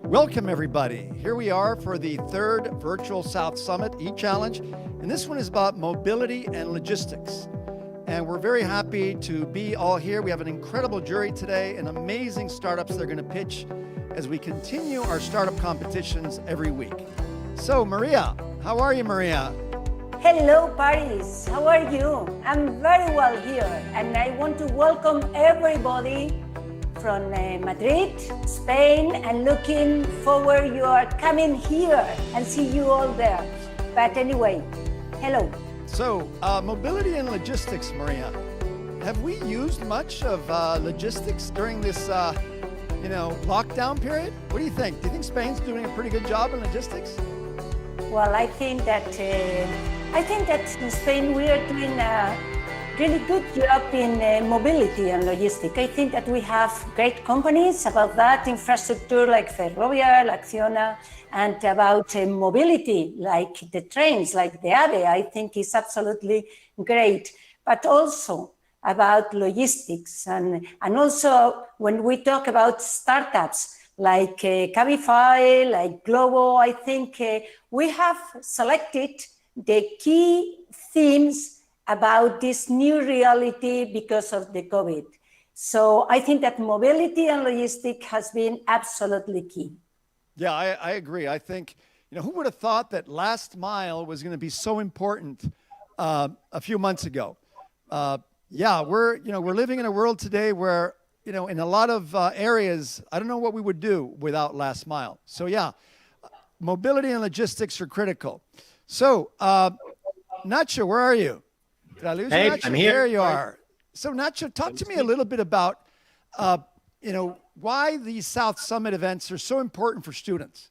Welcome, everybody. Here we are for the third Virtual South Summit e-Challenge, and this one is about mobility and logistics. And we're very happy to be all here. We have an incredible jury today and amazing startups they're going to pitch as we continue our startup competitions every week. So, Maria, how are you, Maria? Hello, Paris. How are you? I'm very well here, and I want to welcome everybody from Madrid, Spain, and looking forward you are coming here and see you all there. But anyway, hello. So, mobility and logistics, Maria. Have we used much of logistics during this, lockdown period? What do you think? Do you think Spain's doing a pretty good job in logistics? Well, I think that in Spain we are doing a really good job in mobility and logistics. I think that we have great companies about that infrastructure like Ferrovial, like Acciona, and about mobility like the trains, like the AVE. I think is absolutely great, but also about logistics and also when we talk about startups like Cabify, like Glovo, I think we have selected the key themes about this new reality because of the COVID. So I think that mobility and logistics has been absolutely key. Yeah, I agree. I think, who would have thought that last mile was going to be so important a few months ago? We're living in a world today where, in a lot of areas, I don't know what we would do without last mile. So yeah, mobility and logistics are critical. So Nacho, where are you? Did I lose you, Nacho? I'm here. There you are. So Nacho, talk to me a little bit about, why these South Summit events are so important for students.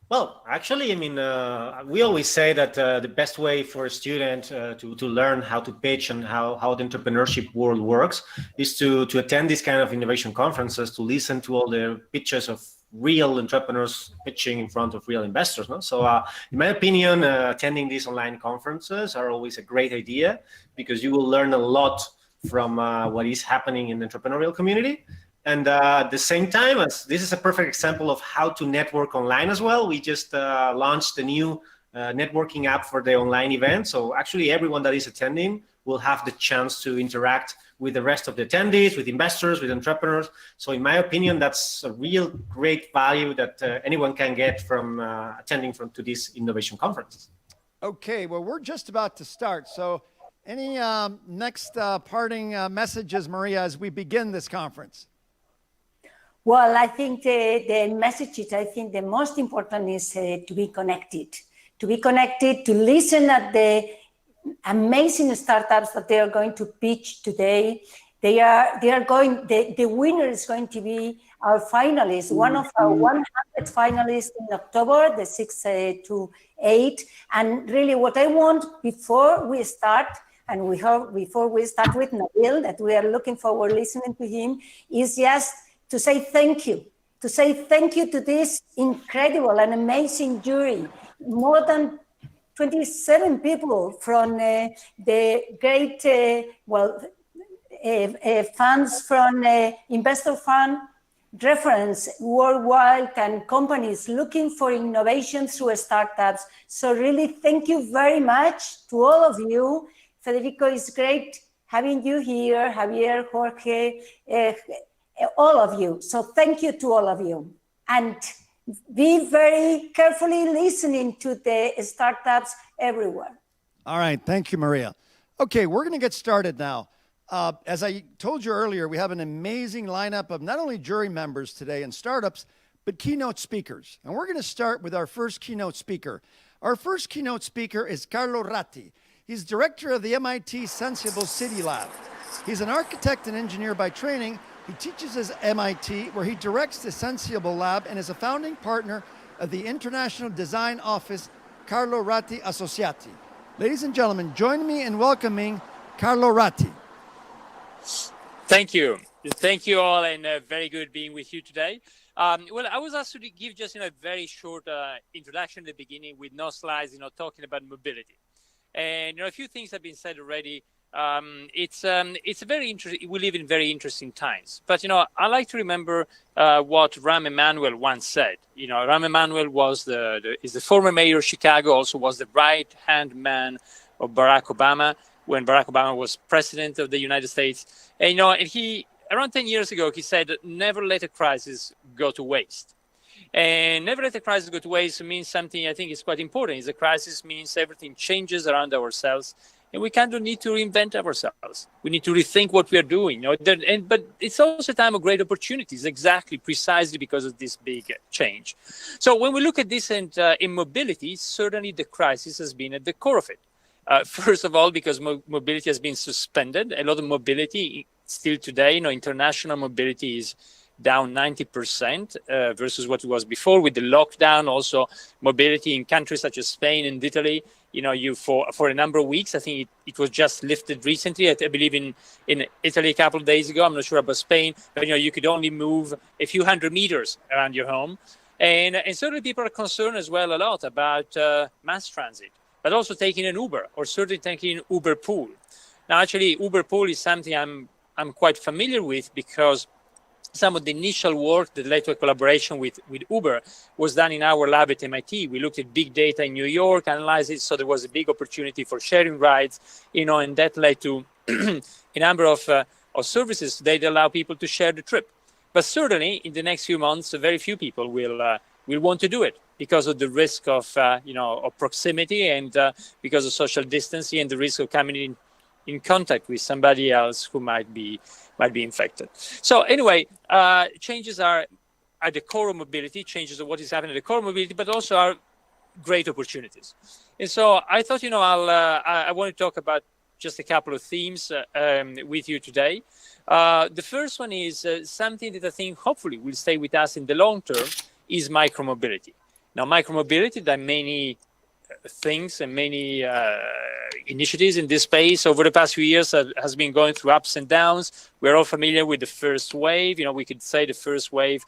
Well, actually, we always say that the best way for a student to learn how to pitch and how the entrepreneurship world works is to attend these kind of innovation conferences, to listen to all the pitches of real entrepreneurs pitching in front of real investors. No? So in my opinion, attending these online conferences are always a great idea because you will learn a lot from what is happening in the entrepreneurial community. And at the same time, as this is a perfect example of how to network online as well. We just launched a new networking app for the online event. So actually everyone that is attending will have the chance to interact with the rest of the attendees, with investors, with entrepreneurs. So in my opinion, that's a real great value that anyone can get from attending to these innovation conferences. Okay, well, we're just about to start. So any next parting messages, Maria, as we begin this conference? Well, I think the messages, I think the most important is to be connected, to listen at the amazing startups that they are going to pitch today. They are going, the winner is going to be our finalist, one of our 100 finalists in October, the 6th to 8th. And really what I want before we start, and we hope before we start with Nabil, that we are looking forward listening to him, is just to say thank you, to this incredible and amazing jury. More than 27 people from the great funds from investor fund, reference worldwide, and companies looking for innovation through startups. So really thank you very much to all of you. Federico, it's great having you here, Javier, Jorge, all of you. So thank you to all of you. And be very carefully listening to the startups everywhere. All right. Thank you, Maria. Okay, we're going to get started now. As I told you earlier, we have an amazing lineup of not only jury members today and startups, but keynote speakers. And we're going to start with our first keynote speaker. Our first keynote speaker is Carlo Ratti. He's director of the MIT Sensible City Lab. He's an architect and engineer by training. He teaches at MIT, where he directs the Sensible Lab and is a founding partner of the International Design Office, Carlo Ratti Associati. Ladies and gentlemen, join me in welcoming Carlo Ratti. Thank you. Thank you all, and very good being with you today. Well, I was asked to give just a very short introduction at the beginning with no slides, talking about mobility. And a few things have been said already. It's a very interesting. We live in very interesting times. But I like to remember what Rahm Emanuel once said. Rahm Emanuel is the former mayor of Chicago. Also was the right hand man of Barack Obama when Barack Obama was president of the United States. And and he around 10 years ago he said, "Never let a crisis go to waste." And never let a crisis go to waste means something I think is quite important. Is a crisis means everything changes around ourselves. And we kind of need to reinvent ourselves. We need to rethink what we are doing. But it's also a time of great opportunities, exactly, precisely because of this big change. So when we look at this in mobility, certainly the crisis has been at the core of it. First of all, because mobility has been suspended. A lot of mobility still today, international mobility is down 90% versus what it was before with the lockdown. Also, mobility in countries such as Spain and Italy, for a number of weeks. I think it was just lifted recently. I believe in Italy a couple of days ago. I'm not sure about Spain, but you could only move a few hundred meters around your home. And certainly people are concerned as well a lot about mass transit, but also taking an Uber or certainly taking Uber Pool. Now, actually, Uber Pool is something I'm quite familiar with because some of the initial work that led to a collaboration with Uber was done in our lab at MIT. We looked at big data in New York, analyzed it, so there was a big opportunity for sharing rides, and that led to a number of services that allow people to share the trip. But certainly, in the next few months, very few people will want to do it because of the risk of of proximity and because of social distancing and the risk of coming in contact with somebody else who might be infected. So anyway, changes are at the core of mobility, changes of what is happening at the core of mobility, but also are great opportunities. And so I thought, I want to talk about just a couple of themes with you today. The first one is something that I think hopefully will stay with us in the long term is micromobility. Now, micromobility, there are many things and many initiatives in this space over the past few years has been going through ups and downs. We're all familiar with the first wave. We could say the first wave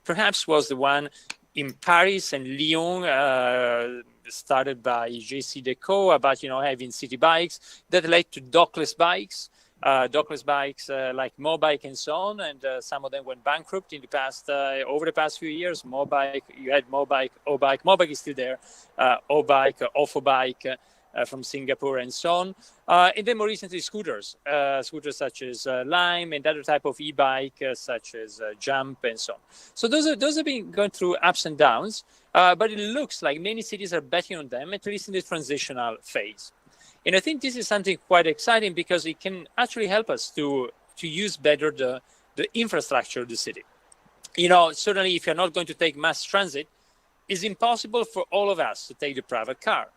perhaps was the one in Paris and Lyon, started by JCDecaux about having city bikes that led to dockless bikes. Dockless bikes like Mobike and so on, and some of them went bankrupt in the past over the past few years. Mobike, you had Mobike, O-Bike. Mobike is still there. O-Bike, Ofobike from Singapore, and so on. And then more recently, scooters such as Lime and other type of e-bike such as Jump and so on. So those have been going through ups and downs, but it looks like many cities are betting on them, at least in the transitional phase. And I think this is something quite exciting because it can actually help us to use better the infrastructure of the city. Certainly if you're not going to take mass transit, it's impossible for all of us to take the private car.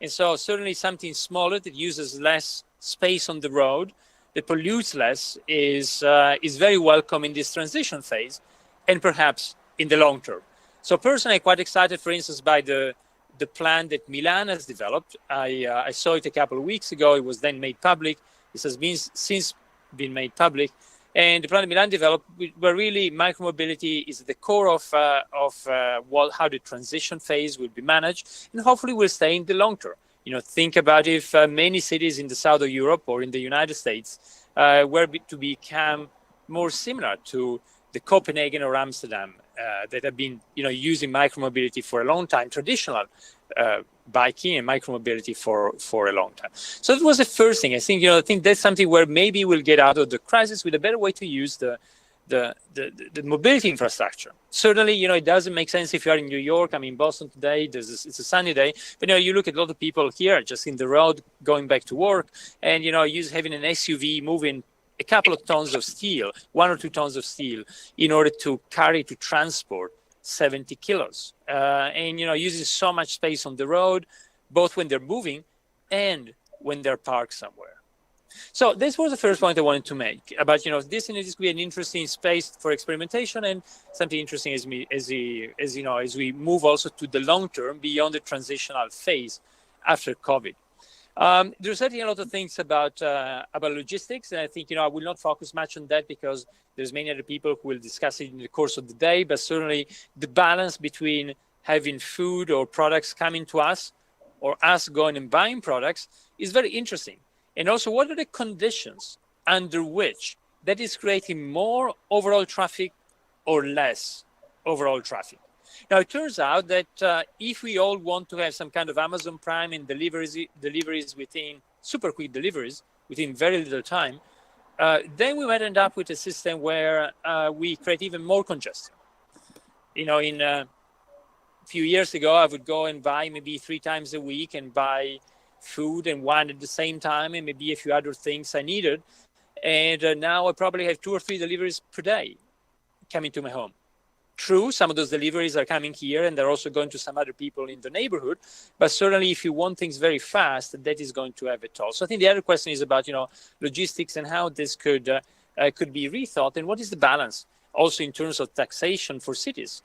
And so certainly something smaller that uses less space on the road, that pollutes less, is very welcome in this transition phase and perhaps in the long term. So personally, I'm quite excited, for instance, by the plan that Milan has developed. I saw it a couple of weeks ago. It was then made public. This has since been made public. And the plan that Milan developed, where really micromobility is at the core of how the transition phase will be managed, and hopefully will stay in the long term. Think about if many cities in the south of Europe or in the United States were to become more similar to the Copenhagen or Amsterdam that have been, using micromobility for a long time, traditional biking and micromobility for a long time. So that was the first thing. I think that's something where maybe we'll get out of the crisis with a better way to use the mobility infrastructure. Certainly, it doesn't make sense if you are in New York. I'm in Boston today. It's a sunny day, but you look at a lot of people here just in the road going back to work, and having an SUV moving a couple of tons of steel, 1 or 2 tons of steel, in order to transport 70 kilos. And, using so much space on the road, both when they're moving and when they're parked somewhere. So this was the first point I wanted to make about, this needs to be an interesting space for experimentation and something interesting as we move also to the long term beyond the transitional phase after COVID. There's certainly a lot of things about logistics, and I think I will not focus much on that because there's many other people who will discuss it in the course of the day. But certainly, the balance between having food or products coming to us or us going and buying products is very interesting. And also, what are the conditions under which that is creating more overall traffic or less overall traffic? Now, it turns out that if we all want to have some kind of Amazon Prime and deliveries within super quick deliveries within very little time, then we might end up with a system where we create even more congestion. In a few years ago, I would go and buy maybe 3 times a week and buy food and wine at the same time and maybe a few other things I needed. And now I probably have 2 or 3 deliveries per day coming to my home. True, some of those deliveries are coming here and they're also going to some other people in the neighborhood. But certainly if you want things very fast, that is going to have a toll. So I think the other question is about, logistics and how this could be rethought, and what is the balance also in terms of taxation for cities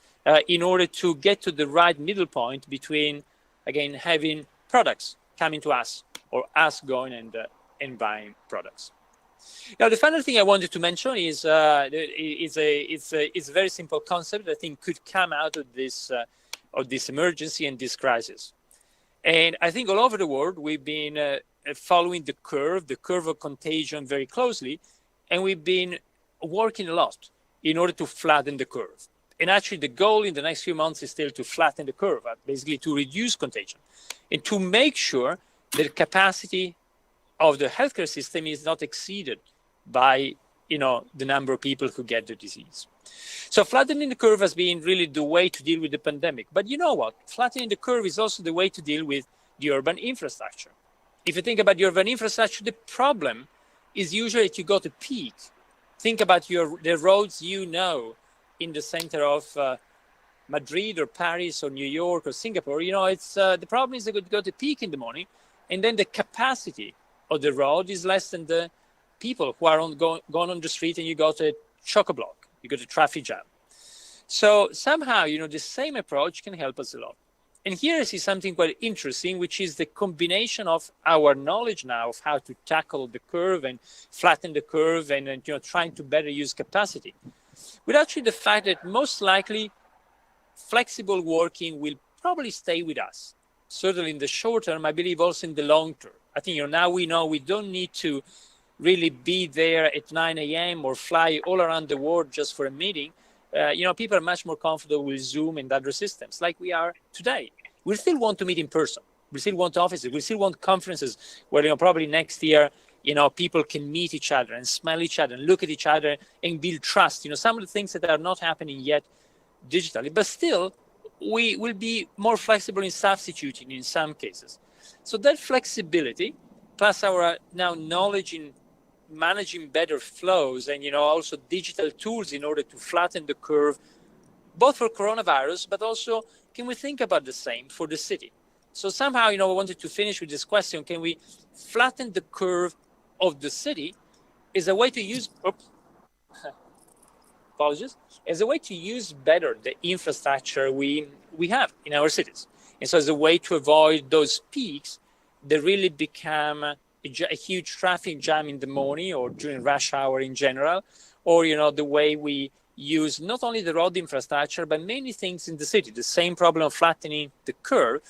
in order to get to the right middle point between, again, having products coming to us or us going and buying products. Now, the final thing I wanted to mention is it's a very simple concept that I think could come out of this emergency and this crisis. And I think all over the world, we've been following the curve of contagion very closely, and we've been working a lot in order to flatten the curve. And actually, the goal in the next few months is still to flatten the curve, basically to reduce contagion and to make sure that the capacity of the healthcare system is not exceeded by the number of people who get the disease. So flattening the curve has been really the way to deal with the pandemic. But you know what? Flattening the curve is also the way to deal with the urban infrastructure. If you think about the urban infrastructure, the problem is usually that you got a peak. Think about the roads in the center of Madrid or Paris or New York or Singapore. It's the problem is that you got a peak in the morning, and then the capacity of the road is less than the people who are going on the street, and you got a chock-a-block, you got a traffic jam. So somehow, the same approach can help us a lot. And here I see something quite interesting, which is the combination of our knowledge now of how to tackle the curve and flatten the curve and trying to better use capacity, with actually the fact that most likely flexible working will probably stay with us. Certainly in the short term, I believe also in the long term. I think now we know we don't need to really be there at 9 a.m. or fly all around the world just for a meeting. People are much more comfortable with Zoom and other systems like we are today. We still want to meet in person. We still want offices. We still want conferences where probably next year, people can meet each other and smell each other and look at each other and build trust. Some of the things that are not happening yet digitally, but still we will be more flexible in substituting in some cases. So that flexibility, plus our now knowledge in managing better flows and also digital tools in order to flatten the curve, both for coronavirus, but also can we think about the same for the city? So somehow, I wanted to finish with this question: can we flatten the curve of the city as a way to use? Apologies. As a way to use better the infrastructure we have in our cities, and so as a way to avoid those peaks that really become a huge traffic jam in the morning or during rush hour in general, or the way we use not only the road infrastructure but many things in the city. The same problem of flattening the curve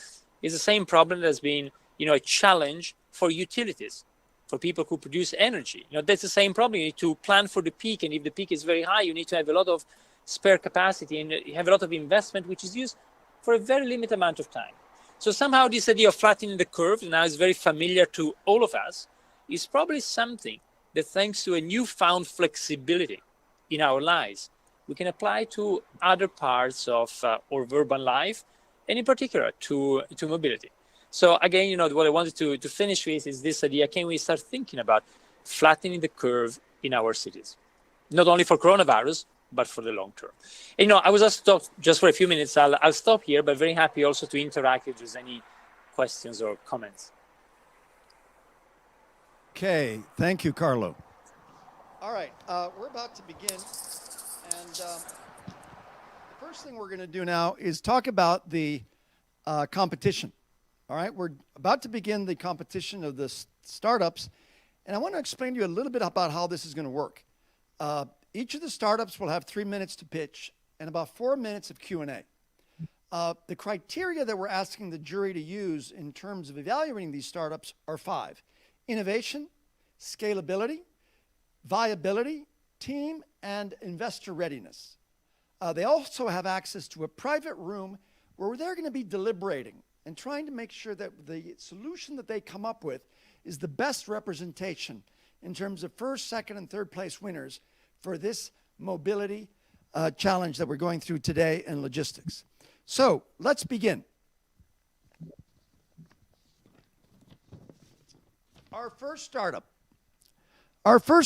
is the same problem that's been a challenge for utilities, for people who produce energy. That's the same problem. You need to plan for the peak, and if the peak is very high, you need to have a lot of spare capacity and you have a lot of investment which is used for a very limited amount of time. So somehow this idea of flattening the curve now is very familiar to all of us, is probably something that, thanks to a newfound flexibility in our lives, we can apply to other parts of our urban life, and in particular to mobility. So again, what I wanted to finish with is this idea: can we start thinking about flattening the curve in our cities, not only for coronavirus, but for the long term? And, I was asked to talk just for a few minutes. I'll stop here, but very happy also to interact if there's any questions or comments. Okay, thank you, Carlo. All right, we're about to begin, and the first thing we're going to do now is talk about the competition. All right, we're about to begin the competition of the startups, and I want to explain to you a little bit about how this is going to work. Each of the startups will have 3 minutes to pitch and about 4 minutes of Q&A. The criteria that we're asking the jury to use in terms of evaluating these startups are 5. innovation, scalability, viability, team, and investor readiness. They also have access to a private room where they're going to be deliberating and trying to make sure that the solution that they come up with is the best representation in terms of first, second, and third place winners for this mobility challenge that we're going through today in logistics. So let's begin. Our first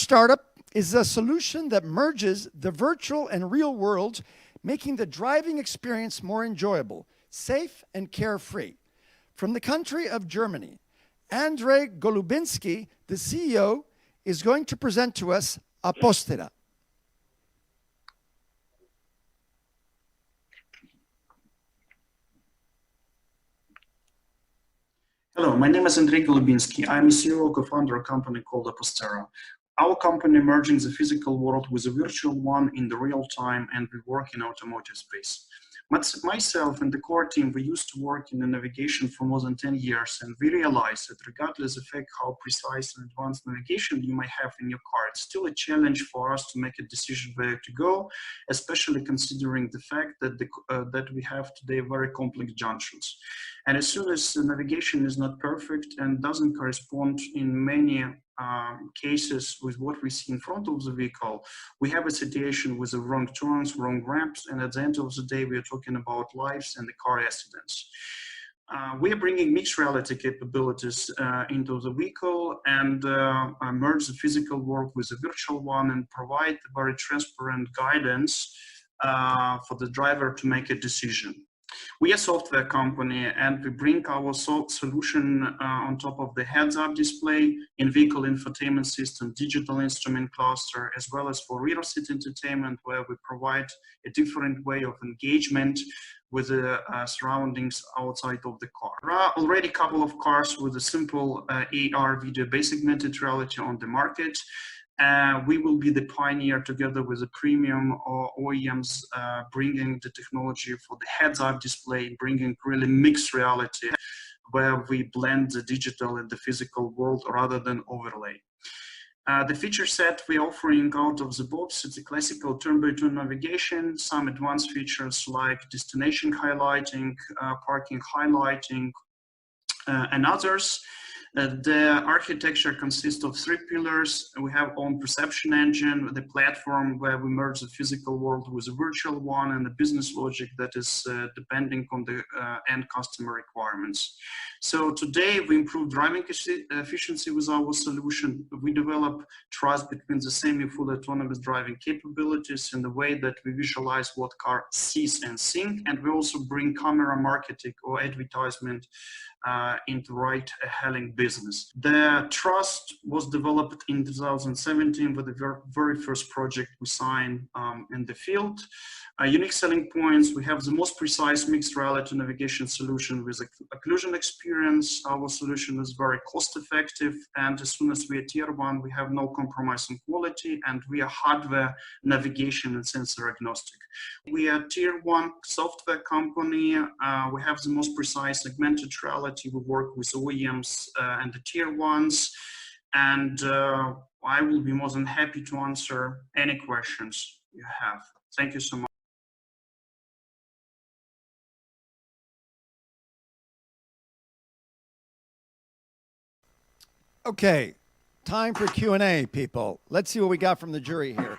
startup is a solution that merges the virtual and real worlds, making the driving experience more enjoyable, safe, and carefree. From the country of Germany, Andrei Golubinski, the CEO, is going to present to us Apostera. Hello, my name is Andrei Golubinski. I'm a CEO, co-founder of a company called Apostera. Our company merging the physical world with a virtual one in the real time, and we work in automotive space. Myself and the core team, we used to work in the navigation for more than 10 years, and we realized that regardless of how precise and advanced navigation you might have in your car, it's still a challenge for us to make a decision where to go, especially considering the fact that that we have today very complex junctions. And as soon as the navigation is not perfect and doesn't correspond in many cases with what we see in front of the vehicle, we have a situation with the wrong turns, wrong ramps, and at the end of the day, we are talking about lives and the car accidents. We are bringing mixed reality capabilities into the vehicle and merge the physical world with the virtual one and provide very transparent guidance for the driver to make a decision. We are a software company, and we bring our solution on top of the heads-up display, in-vehicle infotainment system, digital instrument cluster, as well as for rear seat entertainment, where we provide a different way of engagement with the surroundings outside of the car. There are already a couple of cars with a simple AR video basic augmented reality on the market. We will be the pioneer together with the premium OEMs bringing the technology for the heads-up display, bringing really mixed reality where we blend the digital and the physical world rather than overlay. The feature set we're offering out of the box is a classical turn-by-turn navigation, some advanced features like destination highlighting, parking highlighting, and others. The architecture consists of 3 pillars. We have own perception engine, the platform where we merge the physical world with a virtual one, and the business logic that is depending on the end customer requirements. So today we improve driving efficiency with our solution. We develop trust between the semi-full autonomous driving capabilities in the way that we visualize what car sees and think, and we also bring camera marketing or advertisement into ride-hailing business. The trust was developed in 2017 with the very first project we signed in the field. Unique selling points, we have the most precise mixed reality navigation solution with occlusion experience. Our solution is very cost effective, and as soon as we are tier 1, we have no compromise on quality, and we are hardware, navigation, and sensor agnostic. We are tier 1 software company. We have the most precise augmented reality. We work with OEMs and the tier 1s, and I will be more than happy to answer any questions you have. Thank you so much. Okay, time for Q&A, people. Let's see what we got from the jury here.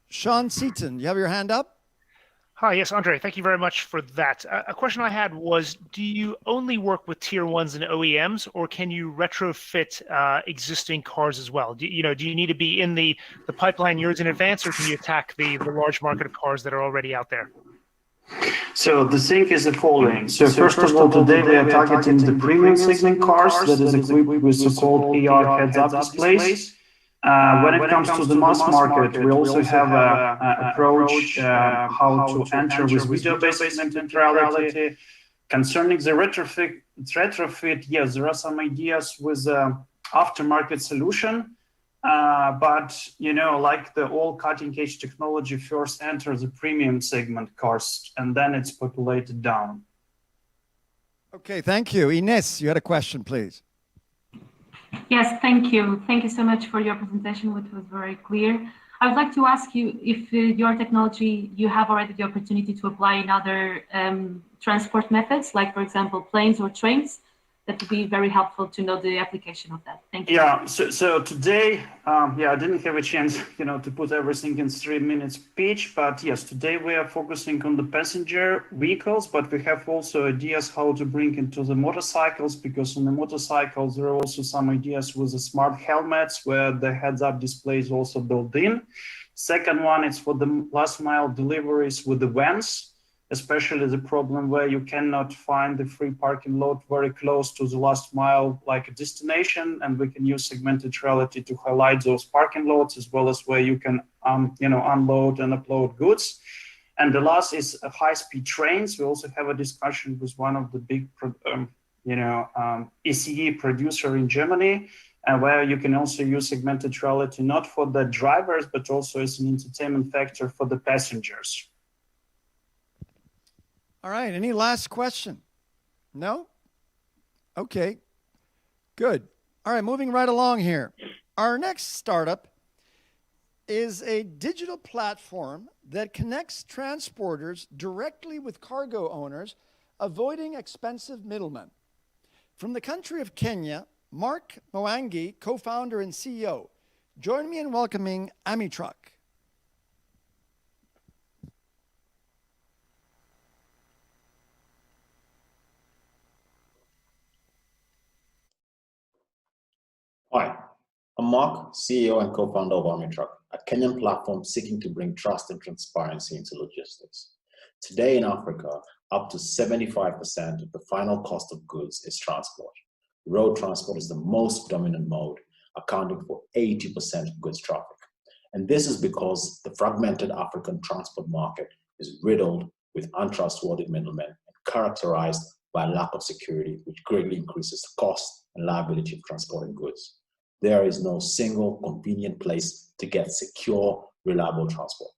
Sean Seaton, you have your hand up? Hi, yes, Andre, thank you very much for that. A question I had was, do you only work with tier 1s and OEMs, or can you retrofit existing cars as well? Do you need to be in the pipeline years in advance, or can you attack the large market of cars that are already out there? So the thing is the following. So first of all, today we are targeting the premium segment cars that is equipped with so-called AR heads-up displays. When it comes to the mass market, we also have an approach how to enter with video-based augmented reality. Concerning the retrofit, yes, there are some ideas with aftermarket solution. But, like the all cutting-edge technology first enters the premium segment cars, and then it's populated down. Okay, thank you. Ines, you had a question, please. Yes, thank you. Thank you so much for your presentation, which was very clear. I would like to ask you if your technology, you have already the opportunity to apply in other transport methods, like, for example, planes or trains. That would be very helpful to know the application of that. Thank you. Yeah, so today, I didn't have a chance, to put everything in 3 minutes speech, but yes, today we are focusing on the passenger vehicles, but we have also ideas how to bring into the motorcycles, because on the motorcycles, there are also some ideas with the smart helmets where the heads-up display is also built in. Second one is for the last mile deliveries with the vans, especially the problem where you cannot find the free parking lot very close to the last mile, like a destination, and we can use segmented reality to highlight those parking lots, as well as where you can, unload and upload goods. And the last is high-speed trains. We also have a discussion with one of the big, ECE producer in Germany, and where you can also use segmented reality, not for the drivers, but also as an entertainment factor for the passengers. All right. Any last question? No? Okay. Good. All right. Moving right along here. Our next startup is a digital platform that connects transporters directly with cargo owners, avoiding expensive middlemen. From the country of Kenya, Mark Mwangi, co-founder and CEO. Join me in welcoming AmiTruck. Hi, I'm Mark, CEO and co-founder of AmiTruck, a Kenyan platform seeking to bring trust and transparency into logistics. Today in Africa, up to 75% of the final cost of goods is transport. Road transport is the most dominant mode, accounting for 80% of goods traffic. And this is because the fragmented African transport market is riddled with untrustworthy middlemen and characterized by a lack of security, which greatly increases the cost and liability of transporting goods. There is no single convenient place to get secure, reliable transport.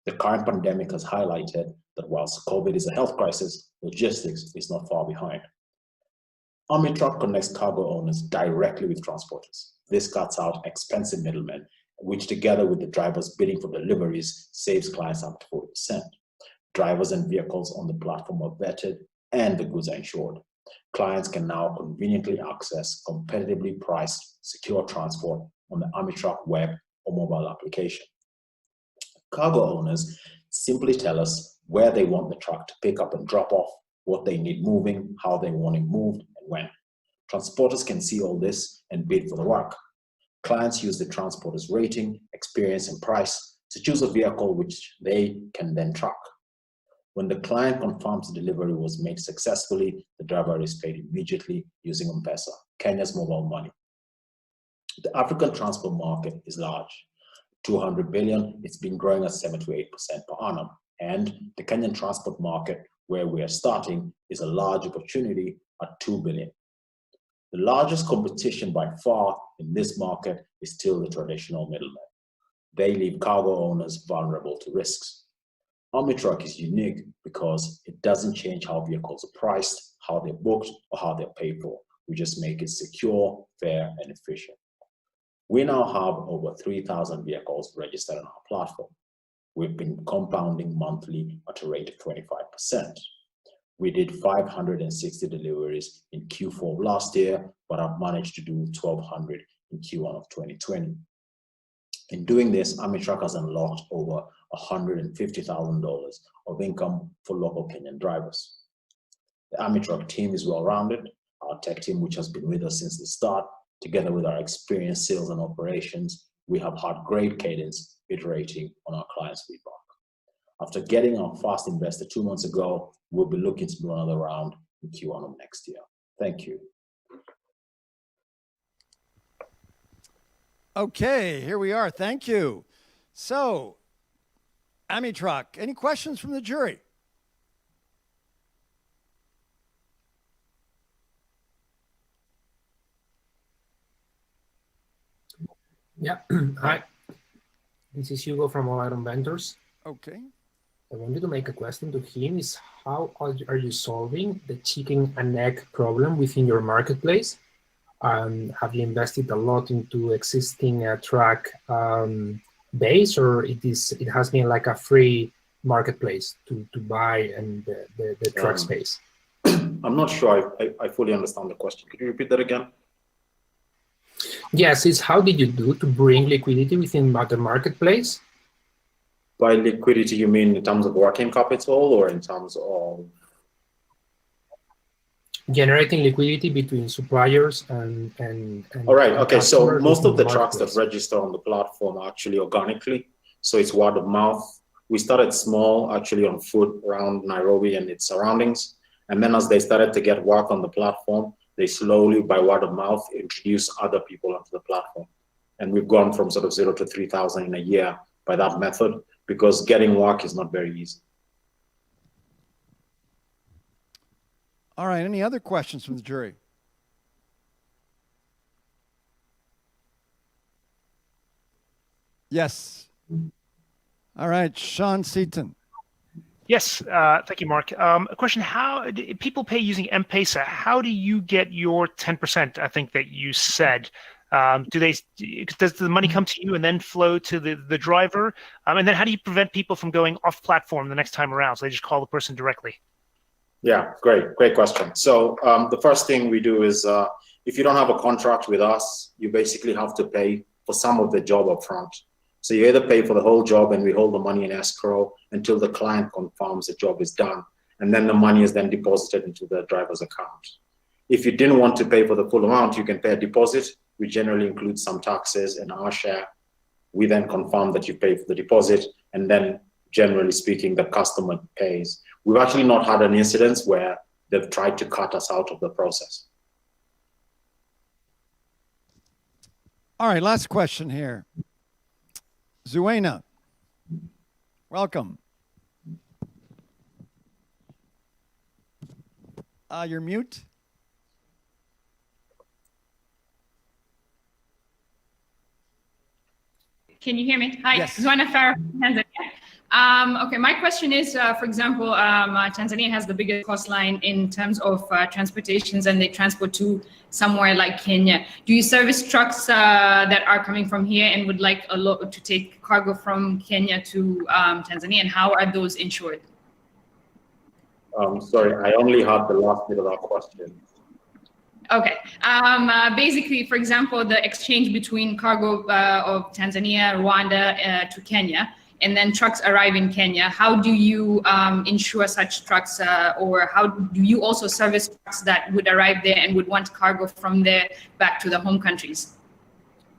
The current pandemic has highlighted that whilst COVID is a health crisis, logistics is not far behind. AmiTruck connects cargo owners directly with transporters. This cuts out expensive middlemen, which together with the drivers bidding for deliveries saves clients up to 40%. Drivers and vehicles on the platform are vetted and the goods are insured. Clients can now conveniently access competitively priced, secure transport on the AmiTruck web or mobile application. Cargo owners simply tell us where they want the truck to pick up and drop off, what they need moving, how they want it moved, and when. Transporters can see all this and bid for the work. Clients use the transporter's rating, experience, and price to choose a vehicle which they can then track. When the client confirms the delivery was made successfully, the driver is paid immediately using M-Pesa, Kenya's mobile money. The African transport market is large, 200 billion. It's been growing at 7 to 8% per annum. And the Kenyan transport market, where we are starting, is a large opportunity at 2 billion. The largest competition by far in this market is still the traditional middlemen. They leave cargo owners vulnerable to risks. AmiTruck is unique because it doesn't change how vehicles are priced, how they're booked, or how they're paid for. We just make it secure, fair, and efficient. We now have over 3,000 vehicles registered on our platform. We've been compounding monthly at a rate of 25%. We did 560 deliveries in Q4 of last year, but I've managed to do 1,200 in Q1 of 2020. In doing this, AmiTruck has unlocked over $150,000 of income for local Kenyan drivers. The AmiTruck team is well-rounded. Our tech team, which has been with us since the start, together with our experienced sales and operations, we have had great cadence iterating on our clients' feedback. After getting our first investor 2 months ago, we'll be looking to do another round in Q1 of next year. Thank you. Okay, here we are. Thank you. So, AmiTruck, any questions from the jury? Yeah, hi. This is Hugo from Iron Ventures. Okay. I wanted to make a question to him is how are you solving the chicken and egg problem within your marketplace? Have you invested a lot into existing truck base, or it has been like a free marketplace to buy and the truck space? I'm not sure I fully understand the question. Could you repeat that again? Yes, it's how did you do to bring liquidity within the marketplace? By liquidity, you mean in terms of working capital or in terms of generating liquidity between suppliers and all right, okay, so most of the marketplace. trucks that register on the platform are actually organically, so it's word of mouth. We started small, actually on foot around Nairobi and its surroundings, and then as they started to get work on the platform, they slowly, by word of mouth, introduce other people onto the platform. And we've gone from sort of 0 to 3,000 in a year by that method, because getting work is not very easy. All right, any other questions from the jury? Yes. All right, Sean Seaton. Yes, thank you, Mark. A question: how people pay using M-Pesa? How do you get your 10%? I think that you said. Does the money come to you and then flow to the driver? And then how do you prevent people from going off platform the next time around? So they just call the person directly. Yeah, great question. So the first thing we do is if you don't have a contract with us, you basically have to pay for some of the job up front. So you either pay for the whole job and we hold the money in escrow until the client confirms the job is done. And then the money is then deposited into the driver's account. If you didn't want to pay for the full amount, you can pay a deposit. We generally include some taxes and our share. We then confirm that you pay for the deposit, and then generally speaking, the customer pays. We've actually not had an incident where they've tried to cut us out of the process. All right, last question here. Zuena, welcome. You're mute. Can you hear me? Hi, Yes. Zuena Farah from Tanzania. Okay, my question is, for example, Tanzania has the biggest coastline in terms of transportations, and they transport to somewhere like Kenya. Do you service trucks that are coming from here and would like to take cargo from Kenya to Tanzania, and how are those insured? Sorry, I only had the last bit of that question. Okay. Basically, for example, the exchange between cargo of Tanzania, Rwanda to Kenya, and then trucks arrive in Kenya. How do you insure such trucks, or how do you also service trucks that would arrive there and would want cargo from there back to the home countries?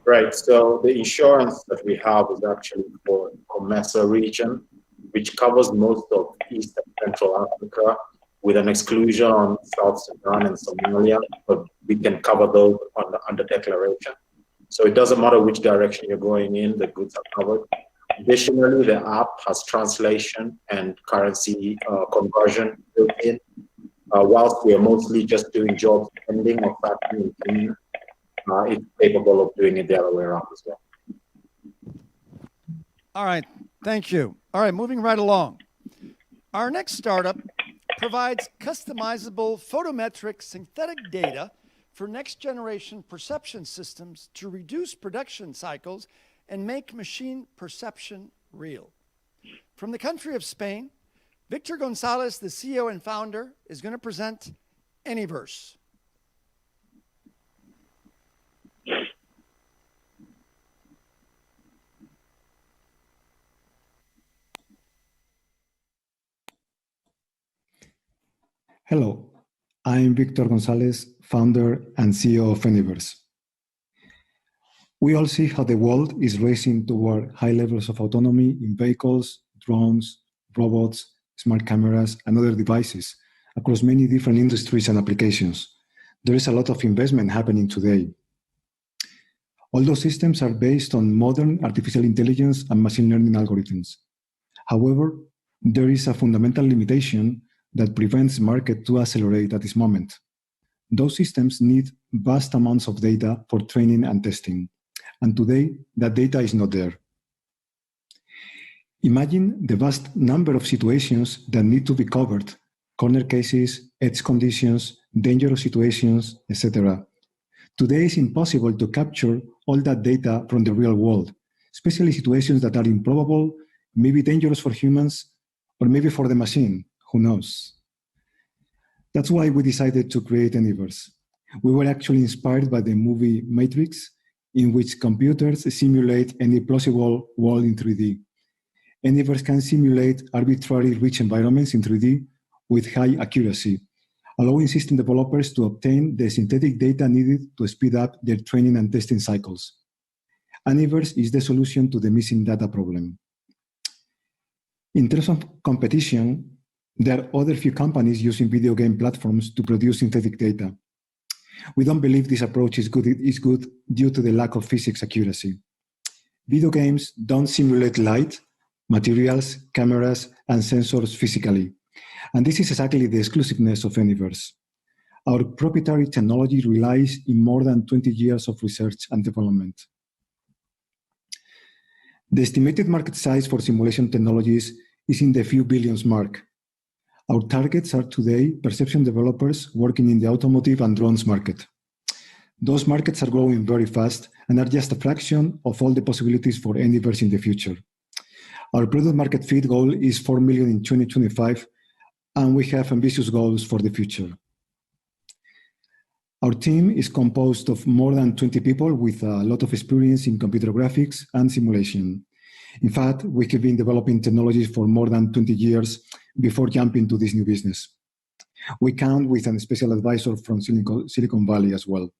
Right. So the insurance that we have is actually for COMESA region, which covers most of East and Central Africa, with an exclusion on South Sudan and Somalia, but we can cover those under declaration. So it doesn't matter which direction you're going in, the goods are covered. Additionally, the app has translation and currency conversion built in. Whilst we are mostly just doing jobs pending or factoring in Kenya, it's capable of doing it the other way around as well. All right, thank you. All right, moving right along. Our next startup provides customizable photometric synthetic data for next generation perception systems to reduce production cycles and make machine perception real. From the country of Spain, Victor Gonzalez, the CEO and founder, is going to present Anyverse. Hello, I'm Victor Gonzalez, founder and CEO of Anyverse. We all see how the world is racing toward high levels of autonomy in vehicles, drones, robots, smart cameras, and other devices across many different industries and applications. There is a lot of investment happening today. All those systems are based on modern artificial intelligence and machine learning algorithms. However, there is a fundamental limitation that prevents market to accelerate at this moment. Those systems need vast amounts of data for training and testing, and today that data is not there. Imagine the vast number of situations that need to be covered: corner cases, edge conditions, dangerous situations, etc. Today, it's impossible to capture all that data from the real world, especially situations that are improbable, maybe dangerous for humans, or maybe for the machine, who knows? That's why we decided to create Anyverse. We were actually inspired by the movie Matrix, in which computers simulate any plausible world in 3D. Anyverse can simulate arbitrary rich environments in 3D with high accuracy, allowing system developers to obtain the synthetic data needed to speed up their training and testing cycles. Anyverse is the solution to the missing data problem. In terms of competition, there are other few companies using video game platforms to produce synthetic data. We don't believe this approach is good due to the lack of physics accuracy. Video games don't simulate light, materials, cameras, and sensors physically. And this is exactly the exclusiveness of Anyverse. Our proprietary technology relies in more than 20 years of research and development. The estimated market size for simulation technologies is in the few billions mark. Our targets are today perception developers working in the automotive and drones market. Those markets are growing very fast and are just a fraction of all the possibilities for Anyverse in the future. Our product market fit goal is 4 million in 2025, and we have ambitious goals for the future. Our team is composed of more than 20 people with a lot of experience in computer graphics and simulation. In fact, we have been developing technologies for more than 20 years before jumping to this new business. We count with a special advisor from Silicon Valley as well.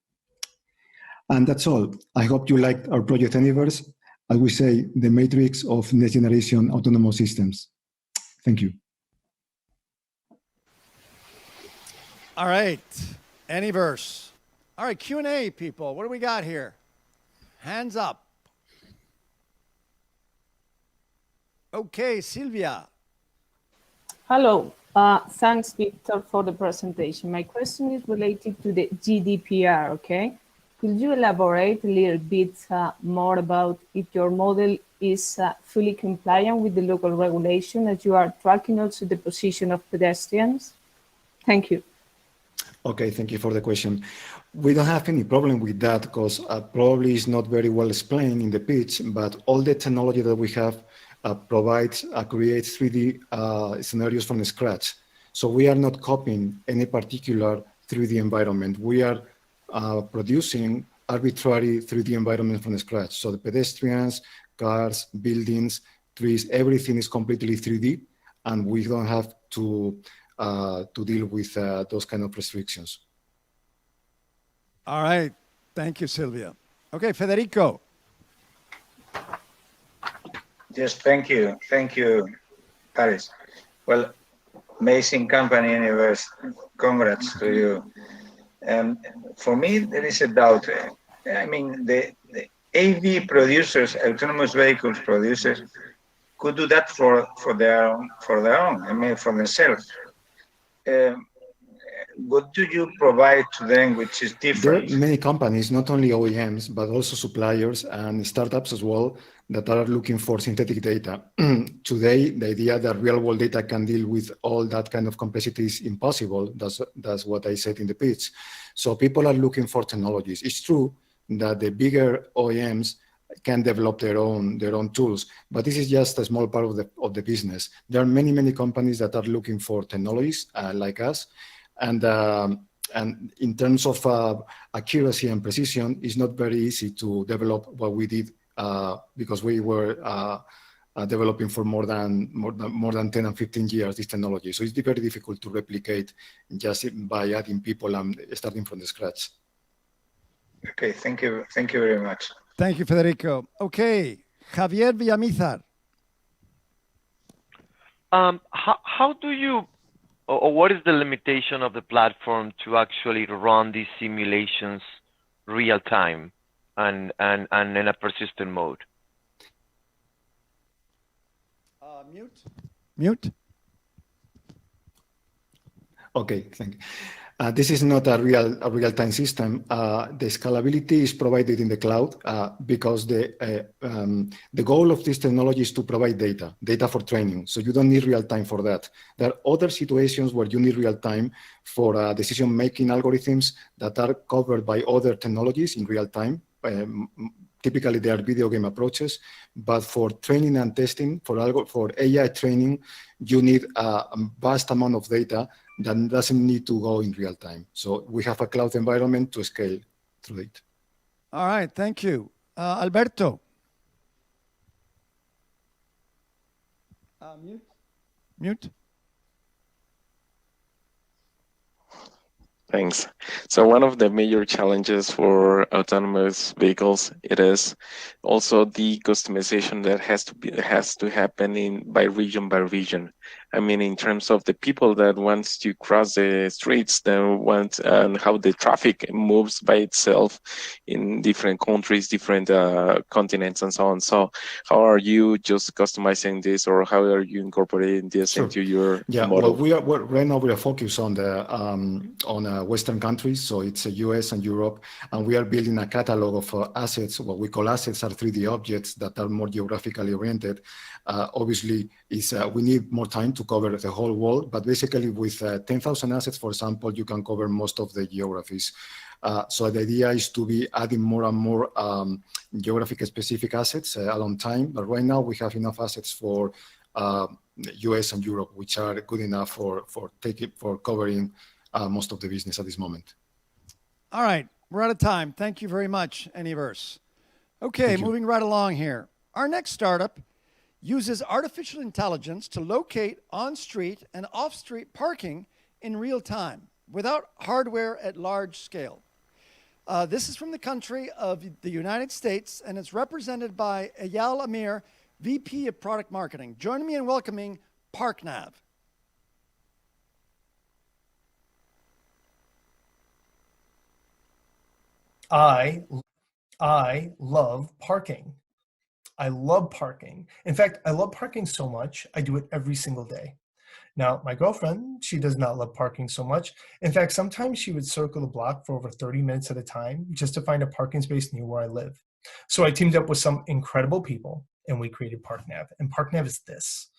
And that's all. I hope you liked our project Anyverse, as we say, the matrix of next generation autonomous systems. Thank you. All right, Anyverse. All right, Q&A, people. What do we got here? Hands up. Okay, Silvia. Hello. Thanks, Victor, for the presentation. My question is related to the GDPR, okay? Could you elaborate a little bit more about if your model is fully compliant with the local regulation, as you are tracking also the position of pedestrians? Thank you. Okay, thank you for the question. We don't have any problem with that because probably it's not very well explained in the pitch, but all the technology that we have creates 3D scenarios from scratch. So we are not copying any particular 3D environment. We are producing arbitrary 3D environment from scratch. So the pedestrians, cars, buildings, trees, everything is completely 3D, and we don't have to deal with those kind of restrictions. All right. Thank you, Silvia. Okay, Federico. Yes, thank you. Thank you, Paris. Well, amazing company, Anyverse. Congrats to you. For me, there is a doubt. I mean, the AV producers, autonomous vehicles producers, could do that for their own. I mean, for themselves. What do you provide to them which is different? There are many companies, not only OEMs, but also suppliers and startups as well, that are looking for synthetic data. Today, the idea that real-world data can deal with all that kind of complexity is impossible. That's what I said in the pitch. So people are looking for technologies. It's true that the bigger OEMs can develop their own tools, but this is just a small part of the business. There are many companies that are looking for technologies like us, and in terms of accuracy and precision, it's not very easy to develop what we did because we were developing for more than 10 and 15 years this technology. So it's very difficult to replicate just by adding people and starting from the scratch. Okay, thank you very much. Thank you, Federico. Okay, Javier Villamizar. How do you, or what is the limitation of the platform to actually run these simulations real time and in a persistent mode? Mute. Okay, thank you. This is not a real-time system. The scalability is provided in the cloud because the goal of this technology is to provide data for training. So you don't need real-time for that. There are other situations where you need real-time for decision-making algorithms that are covered by other technologies in real-time. Typically, they are video game approaches, but for training and testing, for AI training, you need a vast amount of data that doesn't need to go in real time. So we have a cloud environment to scale through it. All right, thank you. Alberto. Mute. Thanks. So one of the major challenges for autonomous vehicles, it is also the customization that has to happen by region. I mean, in terms of the people that wants to cross the streets, and how the traffic moves by itself in different countries, different continents, and so on. So, how are you just customizing this, or how are you incorporating this into your model? Well, right now we are focused on the Western countries, so it's the US and Europe, and we are building a catalog of assets. What we call assets are 3D objects that are more geographically oriented. Obviously, we need more time to cover the whole world, but basically with 10,000 assets, for example, you can cover most of the geographies. So the idea is to be adding more and more geographic-specific assets along time, but right now we have enough assets for US and Europe, which are good enough for covering most of the business at this moment. All right, we're out of time. Thank you very much, Anyverse. Okay, moving right along here. Our next startup uses artificial intelligence to locate on-street and off-street parking in real time without hardware at large scale. This is from the country of the United States, and it's represented by Eyal Amir, VP of Product Marketing. Join me in welcoming ParkNav. I love parking. I love parking. In fact, I love parking so much, I do it every single day. Now, my girlfriend, she does not love parking so much. In fact, sometimes she would circle the block for over 30 minutes at a time just to find a parking space near where I live. So I teamed up with some incredible people and we created ParkNav. And ParkNav is this.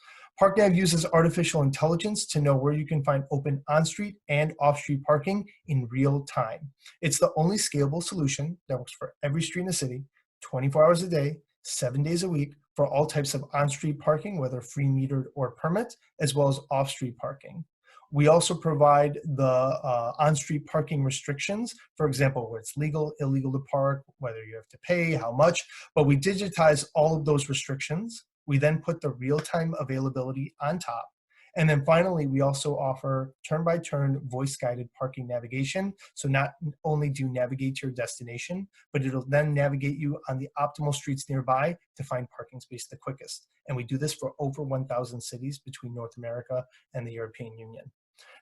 ParkNav uses artificial intelligence to know where you can find open on-street and off-street parking in real time. It's the only scalable solution that works for every street in the city, 24 hours a day, 7 days a week, for all types of on-street parking, whether free metered or permit, as well as off-street parking. We also provide the on-street parking restrictions, for example, where it's legal, illegal to park, whether you have to pay, how much, but we digitize all of those restrictions. We then put the real-time availability on top. And then finally, we also offer turn-by-turn voice-guided parking navigation. So not only do you navigate to your destination, but it'll then navigate you on the optimal streets nearby to find parking space the quickest. And we do this for over 1,000 cities between North America and the European Union.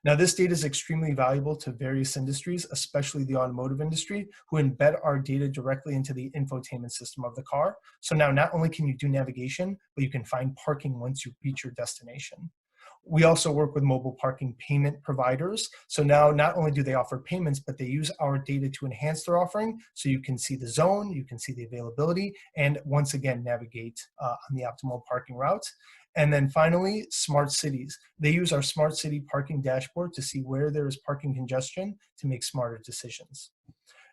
Now, this data is extremely valuable to various industries, especially the automotive industry, who embed our data directly into the infotainment system of the car. So now not only can you do navigation, but you can find parking once you reach your destination. We also work with mobile parking payment providers. So now not only do they offer payments, but they use our data to enhance their offering. So you can see the zone, you can see the availability, and once again, navigate on the optimal parking routes. And then finally, smart cities. They use our smart city parking dashboard to see where there is parking congestion to make smarter decisions.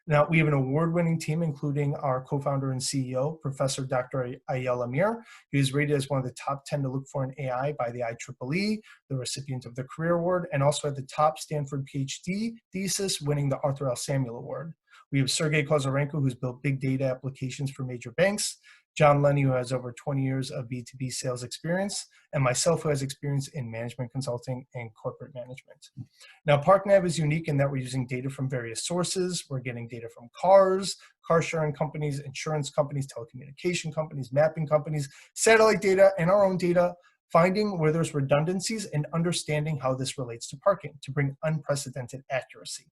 Now, we have an award-winning team, including our co-founder and CEO, Professor Dr. Eyal Amir. He is rated as one of the top 10 to look for in AI by the IEEE, the recipient of the Career Award, and also at the top Stanford PhD thesis, winning the Arthur L. Samuel Award. We have Sergey Kozarenko, who's built big data applications for major banks, John Lenny, who has over 20 years of B2B sales experience, and myself, who has experience in management consulting and corporate management. Now, ParkNav is unique in that we're using data from various sources. We're getting data from cars, car sharing companies, insurance companies, telecommunication companies, mapping companies, satellite data, and our own data, finding where there's redundancies and understanding how this relates to parking to bring unprecedented accuracy.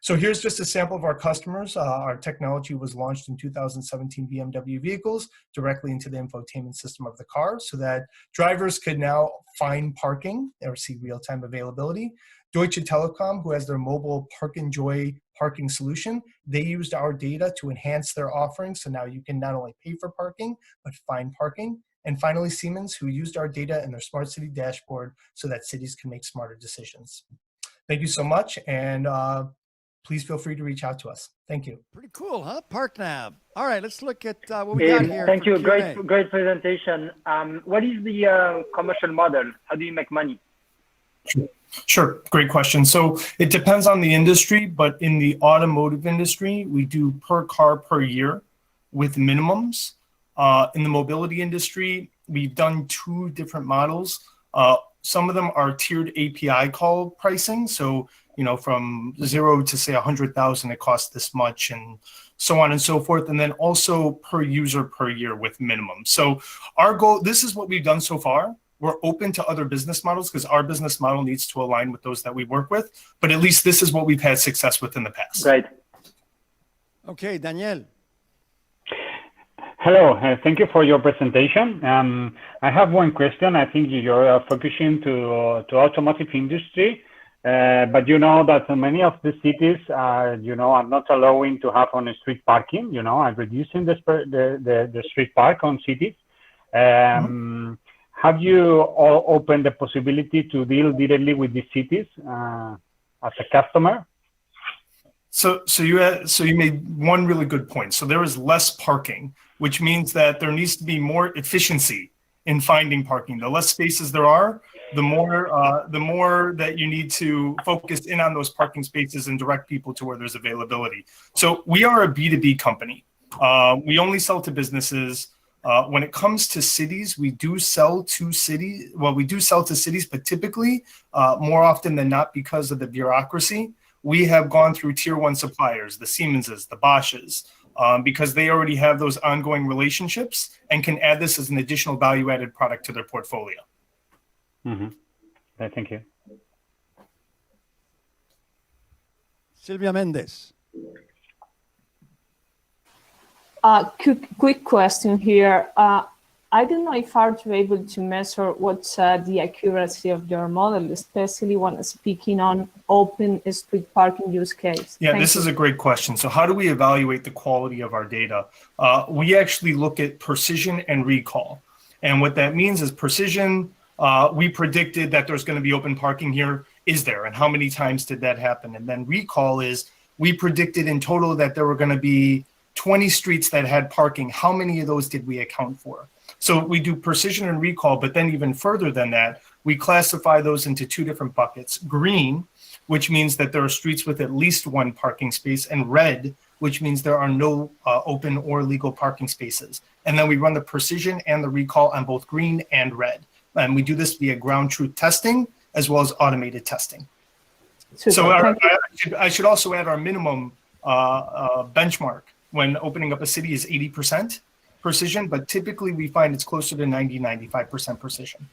So here's just a sample of our customers. Our technology was launched in 2017 BMW vehicles directly into the infotainment system of the car so that drivers could now find parking or see real-time availability. Deutsche Telekom, who has their mobile Park Enjoy parking solution, they used our data to enhance their offerings. So now you can not only pay for parking, but find parking. And finally, Siemens, who used our data in their smart city dashboard so that cities can make smarter decisions. Thank you so much. And please feel free to reach out to us. Thank you. Pretty cool, huh? ParkNav. All right, let's look at what we got here. Thank for you. Q&A. Great presentation. What is the commercial model? How do you make money? Sure, great question. So it depends on the industry, but in the automotive industry, we do per car per year with minimums. In the mobility industry, we've done 2 different models. Some of them are tiered API call pricing. So, from 0 to say 100,000, it costs this much, and so on and so forth. And then also per user per year with minimum. So our goal, this is what we've done so far. We're open to other business models because our business model needs to align with those that we work with. But at least this is what we've had success with in the past. Great. Okay, Daniel. Hello, thank you for your presentation. I have one question. I think you're focusing to automotive industry, but you know that many of the cities are not allowing to have on street parking, and reducing the street park on cities. Have you all opened the possibility to deal directly with the cities as a customer? So you made one really good point. So there is less parking, which means that there needs to be more efficiency in finding parking. The less spaces there are, the more that you need to focus in on those parking spaces and direct people to where there's availability. So we are a B2B company. We only sell to businesses. When it comes to cities, we do sell to cities. Well, we do sell to cities, but typically, more often than not, because of the bureaucracy, we have gone through tier 1 suppliers, the Siemenses, the Bosches, because they already have those ongoing relationships and can add this as an additional value-added product to their portfolio. Thank you. Silvia Mendez. Quick question here. I don't know if are you able to measure what's the accuracy of your model, especially when speaking on open street parking use case. Yeah, this is a great question. So how do we evaluate the quality of our data? We actually look at precision and recall. And what that means is precision, we predicted that there's going to be open parking here. Is there? And how many times did that happen? And then recall is we predicted in total that there were going to be 20 streets that had parking. How many of those did we account for? So we do precision and recall, but then even further than that, we classify those into 2 different buckets. Green, which means that there are streets with at least 1 parking space, and red, which means there are no open or legal parking spaces. And then we run the precision and the recall on both green and red. And we do this via ground truth testing as well as automated testing. So I should also add our minimum benchmark when opening up a city is 80% precision, but typically we find it's closer to 95% precision.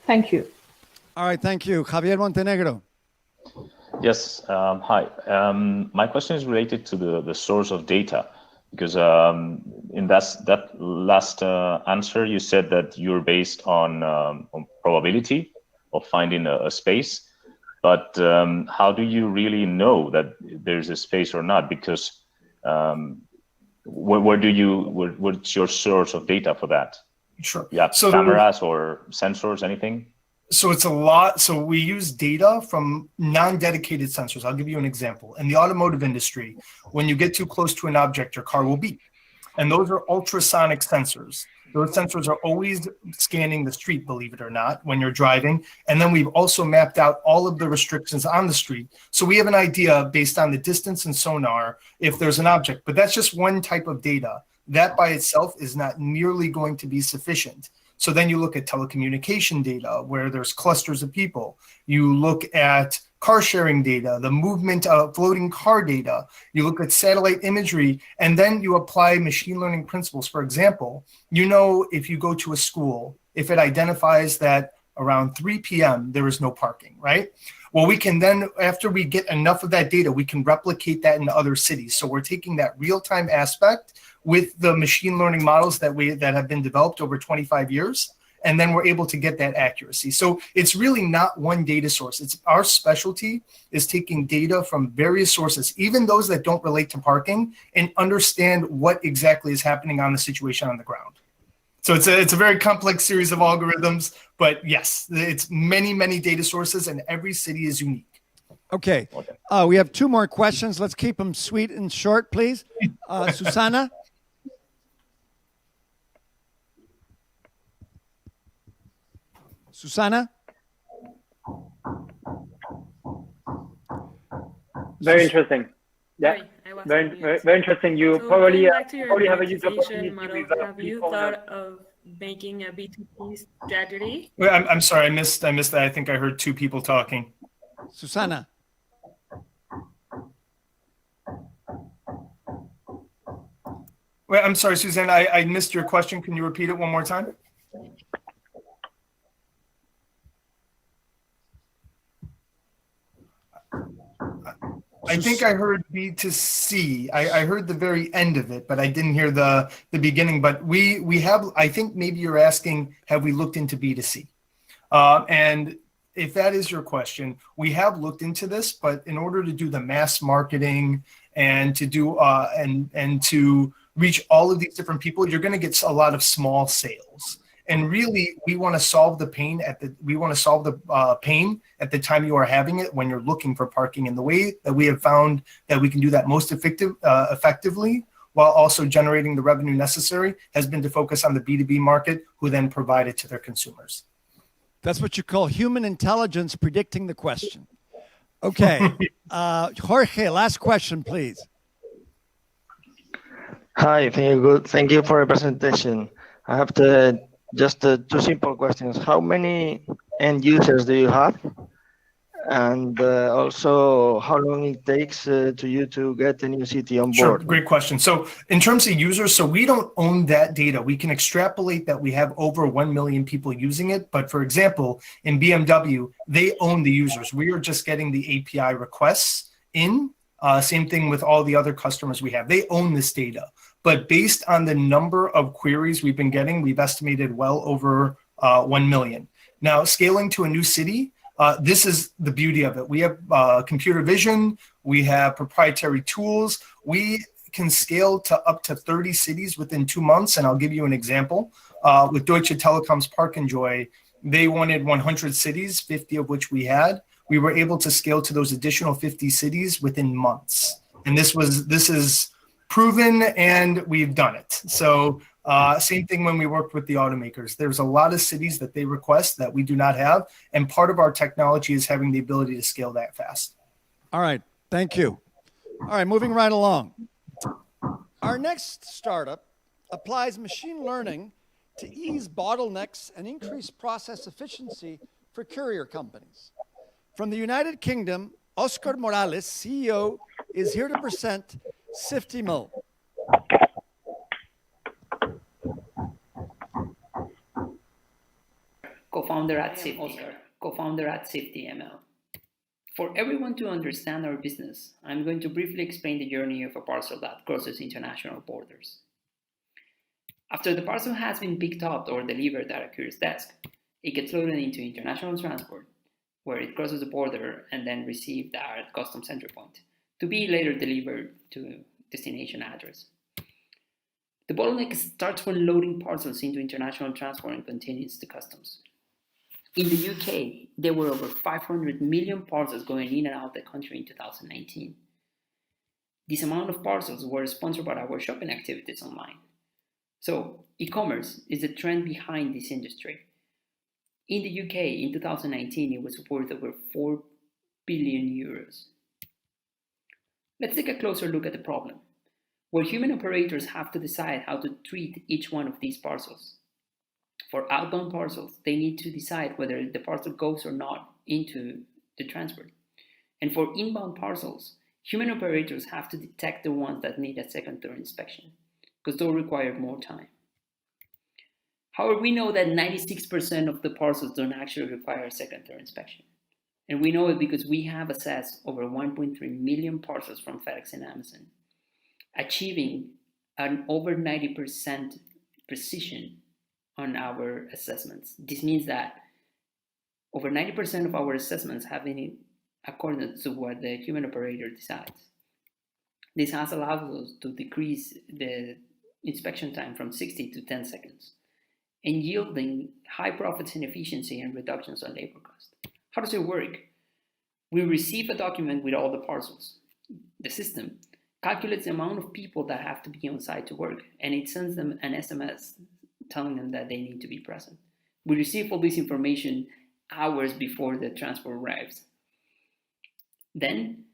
Thank you. All right, thank you. Javier Montenegro. Yes, hi. My question is related to the source of data, because in that last answer, you said that you're based on probability of finding a space, but how do you really know that there's a space or not? Because what's your source of data for that? Sure. You have cameras or sensors, anything? So it's a lot. So we use data from non-dedicated sensors. I'll give you an example. In the automotive industry, when you get too close to an object, your car will beep. And those are ultrasonic sensors. Those sensors are always scanning the street, believe it or not, when you're driving. And then we've also mapped out all of the restrictions on the street. So we have an idea based on the distance and sonar if there's an object. But that's just one type of data. That by itself is not nearly going to be sufficient. So then you look at telecommunication data where there's clusters of people. You look at car sharing data, the movement of floating car data. You look at satellite imagery, and then you apply machine learning principles. For example, if you go to a school, if it identifies that around 3 p.m. there is no parking, right? Well, we can then, after we get enough of that data, we can replicate that in other cities. So we're taking that real-time aspect with the machine learning models that have been developed over 25 years, and then we're able to get that accuracy. So it's really not one data source. It's our specialty is taking data from various sources, even those that don't relate to parking, and understand what exactly is happening on the situation on the ground. So it's a very complex series of algorithms, but yes, it's many data sources, and every city is unique. Okay. We have two more questions. Let's keep them sweet and short, please. Susana? Susana? Very interesting. Yeah. Very interesting. You So probably going back to your have a huge opportunity monetization model, with have you people thought of making a B2B strategy? Wait, I'm sorry, I missed that. I think I heard two people talking. Susana? Wait, I'm sorry, Suzanne, I missed your question. Can you repeat it one more time? I think I heard B2C. I heard the very end of it, but I didn't hear the beginning. But we have, I think maybe you're asking, have we looked into B2C? And if that is your question, we have looked into this, but in order to do the mass marketing and to do and to reach all of these different people, you're going to get a lot of small sales. And really, we want to solve the pain at the time you are having it when you're looking for parking. And the way that we have found that we can do that most effectively, while also generating the revenue necessary, has been to focus on the B2B market, who then provide it to their consumers. That's what you call human intelligence predicting the question. Okay. Jorge, last question, please. Hi, thank you for the presentation. I have just two simple questions. How many end users do you have? And also, how long it takes to you to get a new city on board? Sure, great question. So in terms of users, so we don't own that data. We can extrapolate that we have over 1 million people using it. But for example, in BMW, they own the users. We are just getting the API requests in. Same thing with all the other customers we have. They own this data. But based on the number of queries we've been getting, we've estimated well over 1 million. Now, scaling to a new city, this is the beauty of it. We have computer vision, we have proprietary tools. We can scale to up to 30 cities within 2 months. And I'll give you an example. With Deutsche Telekom's Park and Joy, they wanted 100 cities, 50 of which we had. We were able to scale to those additional 50 cities within months. And this is proven, and we've done it. So same thing when we worked with the automakers. There's a lot of cities that they request that we do not have. And part of our technology is having the ability to scale that fast. All right. Thank you. All right. Moving right along. Our next startup applies machine learning to ease bottlenecks and increase process efficiency for courier companies. From the United Kingdom, Oscar Morales, CEO, is here to present Siftimil. Co-founder at Siftiml. For everyone to understand our business, I'm going to briefly explain the journey of a parcel that crosses international borders. After the parcel has been picked up or delivered at a courier's desk, it gets loaded into international transport, where it crosses the border and then received at customs entry point, to be later delivered to destination address. The bottleneck starts when loading parcels into international transport and continues to customs. In the UK, there were over 500 million parcels going in and out the country in 2019. This amount of parcels were sponsored by our shopping activities online. So, e-commerce is the trend behind this industry. In the UK, in 2019, it was worth over 4 billion euros. Let's take a closer look at the problem, where human operators have to decide how to treat each one of these parcels. For outbound parcels, they need to decide whether the parcel goes or not into the transport. And for inbound parcels, human operators have to detect the ones that need a second, third inspection, because those require more time. However, we know that 96% of the parcels don't actually require a second, third inspection. And we know it because we have assessed over 1.3 million parcels from FedEx and Amazon, achieving an over 90% precision on our assessments. This means that over 90% of our assessments have been in accordance to what the human operator decides. This has allowed us to decrease the inspection time from 60 to 10 seconds and yielding high profits in efficiency and reductions on labor cost. How does it work? We receive a document with all the parcels. The system calculates the amount of people that have to be on site to work, and it sends them an SMS telling them that they need to be present. We receive all this information hours before the transport arrives. Then,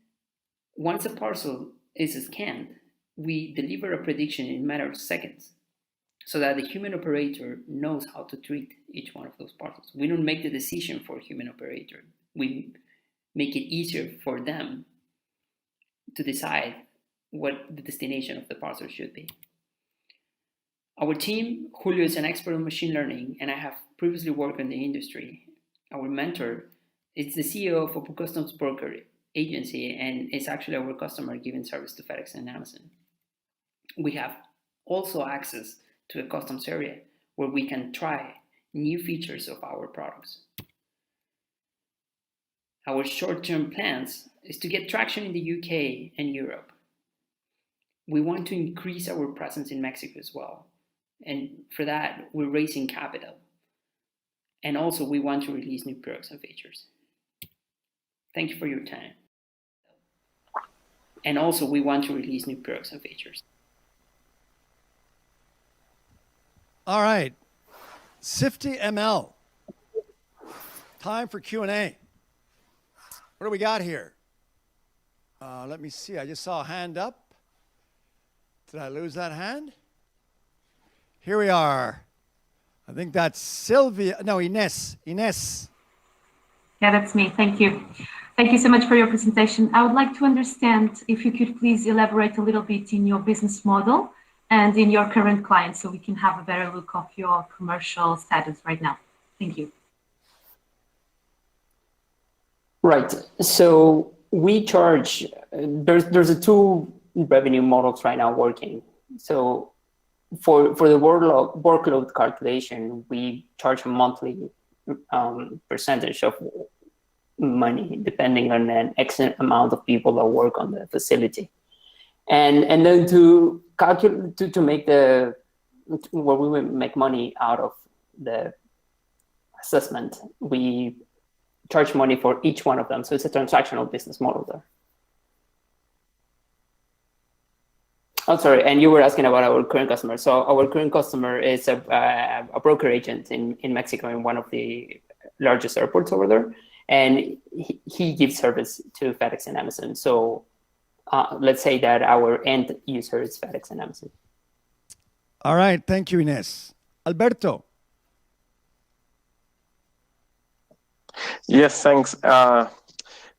once a parcel is scanned, we deliver a prediction in a matter of seconds so that the human operator knows how to treat each one of those parcels. We don't make the decision for a human operator. We make it easier for them to decide what the destination of the parcel should be. Our team, Julio, is an expert on machine learning, and I have previously worked in the industry. Our mentor is the CEO of a customs broker agency and is actually our customer giving service to FedEx and Amazon. We have also access to a customs area where we can try new features of our products. Our short-term plans is to get traction in the UK and Europe. We want to increase our presence in Mexico as well. And for that, we're raising capital. And also we want to release new products and features. Thank you for your time. And also we want to release new products and features. All right. Sifty ML. Time for Q&A. What do we got here? Let me see. I just saw a hand up. Did I lose that hand? Here we are. I think that's Sylvia. No, Ines. Ines. Yeah, that's me. Thank you. Thank you so much for your presentation. I would like to understand if you could please elaborate a little bit in your business model and in your current clients so we can have a better look of your commercial status right now. Thank you. Right. So we charge, there's a two revenue models right now working. So for the workload calculation, we charge a monthly percentage of money depending on an X amount of people that work on the facility. And then to calculate, to make where we will make money out of the assessment, we charge money for each one of them. So it's a transactional business model there. Oh, sorry, and you were asking about our current customer. So our current customer is a broker agent in Mexico in one of the largest airports over there. And he gives service to FedEx and Amazon. So let's say that our end user is FedEx and Amazon. All right, thank you, Ines. Alberto. Yes, thanks.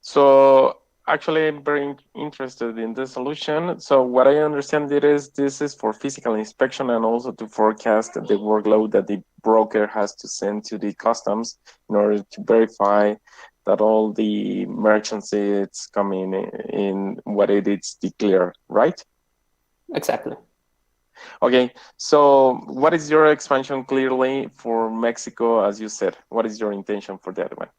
So actually, I'm very interested in this solution. So what I understand it is this is for physical inspection and also to forecast the workload that the broker has to send to the customs in order to verify that all the merchants it's coming in what it is declared, right? Exactly. Okay, so what is your expansion clearly for Mexico, as you said? What is your intention for that one?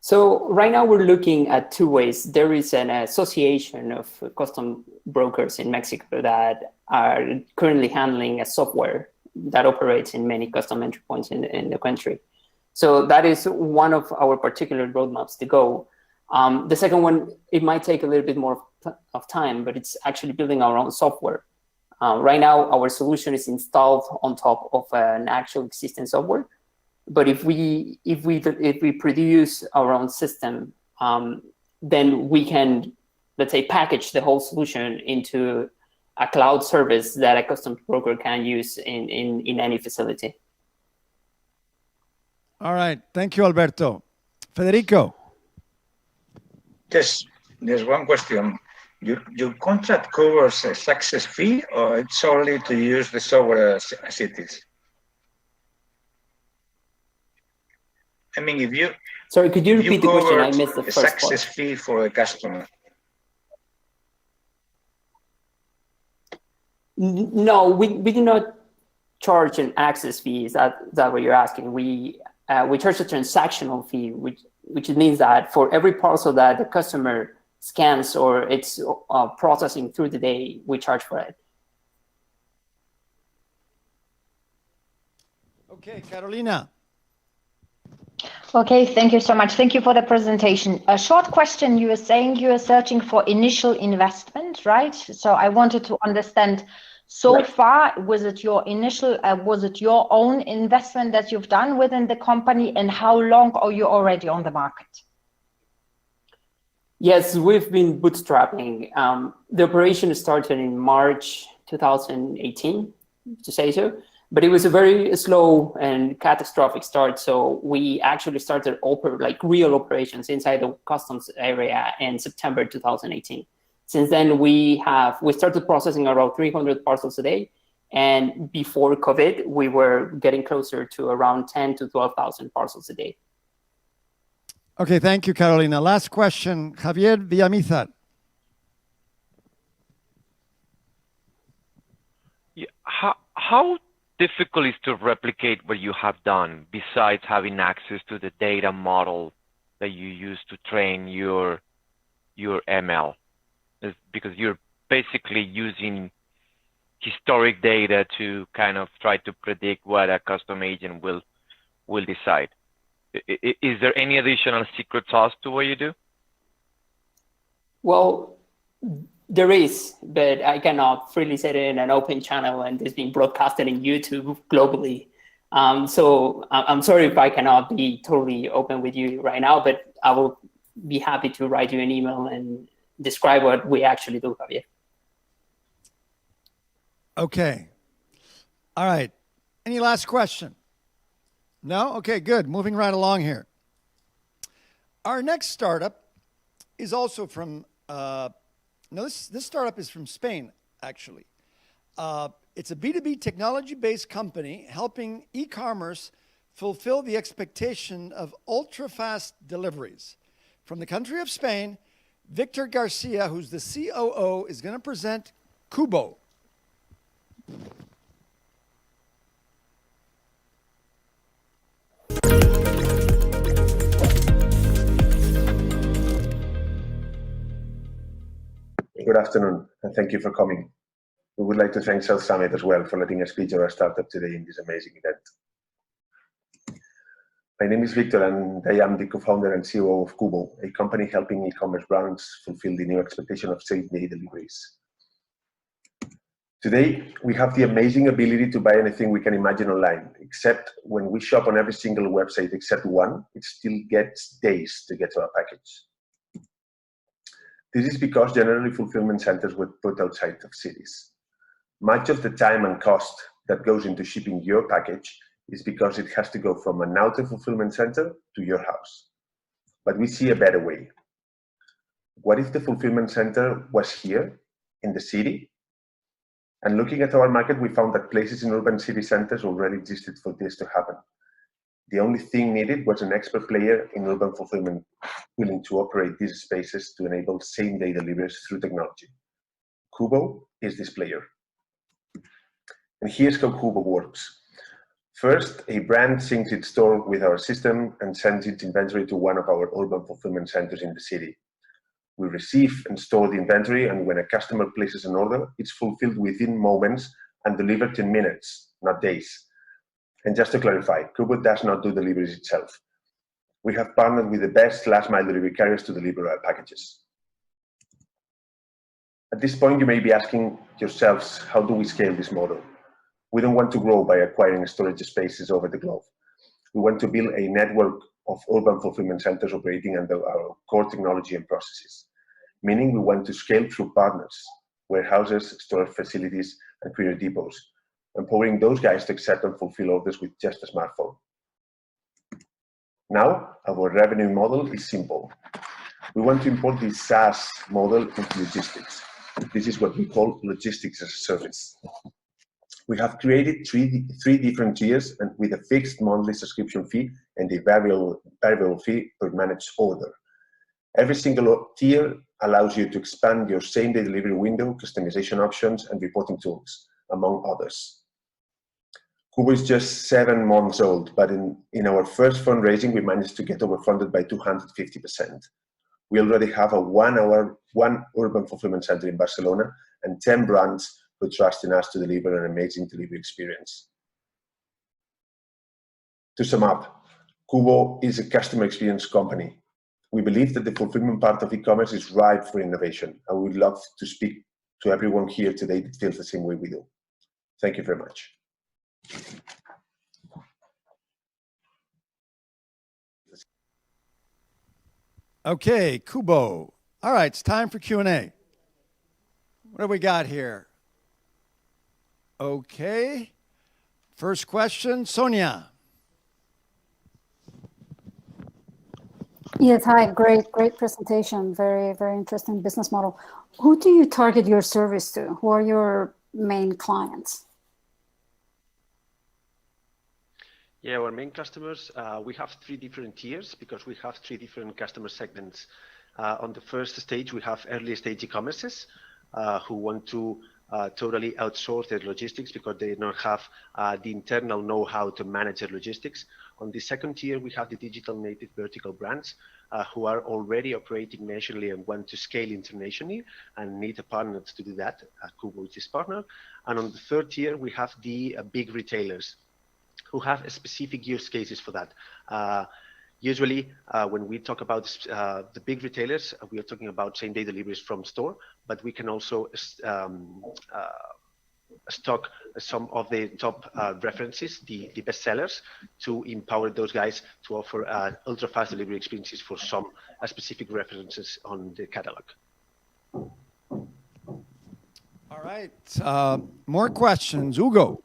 So right now we're looking at two ways. There is an association of custom brokers in Mexico that are currently handling a software that operates in many custom entry points in the country. So that is one of our particular roadmaps to go. The second one, it might take a little bit more of time, but it's actually building our own software. Right now, our solution is installed on top of an actual existing software. But if we produce our own system, then we can, let's say, package the whole solution into a cloud service that a custom broker can use in any facility. All right, thank you, Alberto. Federico. Yes, there's one question. Your contract covers a success fee, or it's only to use the software as it is? I mean, if you... Sorry, could you repeat the question? I missed the first part. Success fee for a customer. No, we do not charge an access fee. Is that what you're asking? We charge a transactional fee, which means that for every parcel that the customer scans or it's processing through the day, we charge for it. Okay, Carolina. Okay, thank you so much. Thank you for the presentation. A short question, you were saying you are searching for initial investment, right? So I wanted to understand, so far, was it your initial, was it your own investment that you've done within the company, and how long are you already on the market? Yes, we've been bootstrapping. The operation started in March 2018, to say so. But it was a very slow and catastrophic start. So we actually started real operations inside the customs area in September 2018. Since then, we started processing around 300 parcels a day. And before COVID, we were getting closer to around 10 to 12,000 parcels a day. Okay, thank you, Carolina. Last question, Javier Villamizar. Yeah, how difficult is to replicate what you have done besides having access to the data model that you use to train your ML? Because you're basically using historic data to kind of try to predict what a custom agent will decide. Is there any additional secret sauce to what you do? Well, there is, but I cannot freely say it in an open channel and it's being broadcasted in YouTube globally. So I'm sorry if I cannot be totally open with you right now, but I will be happy to write you an email and describe what we actually do, Javier. Okay. All right. Any last question? No? Okay, good. Moving right along here. Our next startup is also from, this startup is from Spain, actually. It's a B2B technology-based company helping e-commerce fulfill the expectation of ultra-fast deliveries. From the country of Spain, Victor Garcia, who's the COO, is going to present Kubo. Good afternoon, and thank you for coming. We would like to thank South Summit as well for letting us feature our startup today in this amazing event. My name is Victor, and I am the co-founder and CEO of Kubo, a company helping e-commerce brands fulfill the new expectation of same-day deliveries. Today, we have the amazing ability to buy anything we can imagine online, except when we shop on every single website except one, it still gets days to get to our package. This is because generally fulfillment centers were put outside of cities. Much of the time and cost that goes into shipping your package is because it has to go from an outer fulfillment center to your house. But we see a better way. What if the fulfillment center was here in the city? And looking at our market, we found that places in urban city centers already existed for this to happen. The only thing needed was an expert player in urban fulfillment willing to operate these spaces to enable same-day deliveries through technology. Kubo is this player. And here's how Kubo works. First, a brand syncs its store with our system and sends its inventory to one of our urban fulfillment centers in the city. We receive and store the inventory, and when a customer places an order, it's fulfilled within moments and delivered in minutes, not days. And just to clarify, Kubo does not do deliveries itself. We have partnered with the best last-mile delivery carriers to deliver our packages. At this point, you may be asking yourselves, how do we scale this model? We don't want to grow by acquiring storage spaces over the globe. We want to build a network of urban fulfillment centers operating under our core technology and processes, meaning we want to scale through partners, warehouses, storage facilities, and courier depots, empowering those guys to accept and fulfill orders with just a smartphone. Now, our revenue model is simple. We want to import the SaaS model into logistics. This is what we call logistics as a service. We have created three different tiers, and with a fixed monthly subscription fee and a variable fee per managed order. Every single tier allows you to expand your same-day delivery window, customization options, and reporting tools, among others. Kubo is just 7 months old, but in our first fundraising, we managed to get overfunded by 250%. We already have a one urban fulfillment center in Barcelona and 10 brands who trust in us to deliver an amazing delivery experience. To sum up, Kubo is a customer experience company. We believe that the fulfillment part of e-commerce is ripe for innovation. I would love to speak to everyone here today that feels the same way we do. Thank you very much. Okay, Kubo. All right, it's time for Q&A. What do we got here? Okay. First question, Sonia. Yes, hi, great presentation. Very interesting business model. Who do you target your service to? Who are your main clients? Yeah, our main customers, we have 3 different tiers because we have 3 different customer segments. On the first stage, we have early stage e-commerces who want to totally outsource their logistics because they don't have the internal know-how to manage their logistics. On the second tier, we have the digital native vertical brands who are already operating nationally and want to scale internationally and need a partner to do that. Kubo is this partner. And on the third tier, we have the big retailers who have specific use cases for that. Usually, when we talk about the big retailers, we are talking about same-day deliveries from store, but we can also stock some of the top references, the best sellers, to empower those guys to offer ultra-fast delivery experiences for some specific references on the catalog. All right, more questions. Hugo.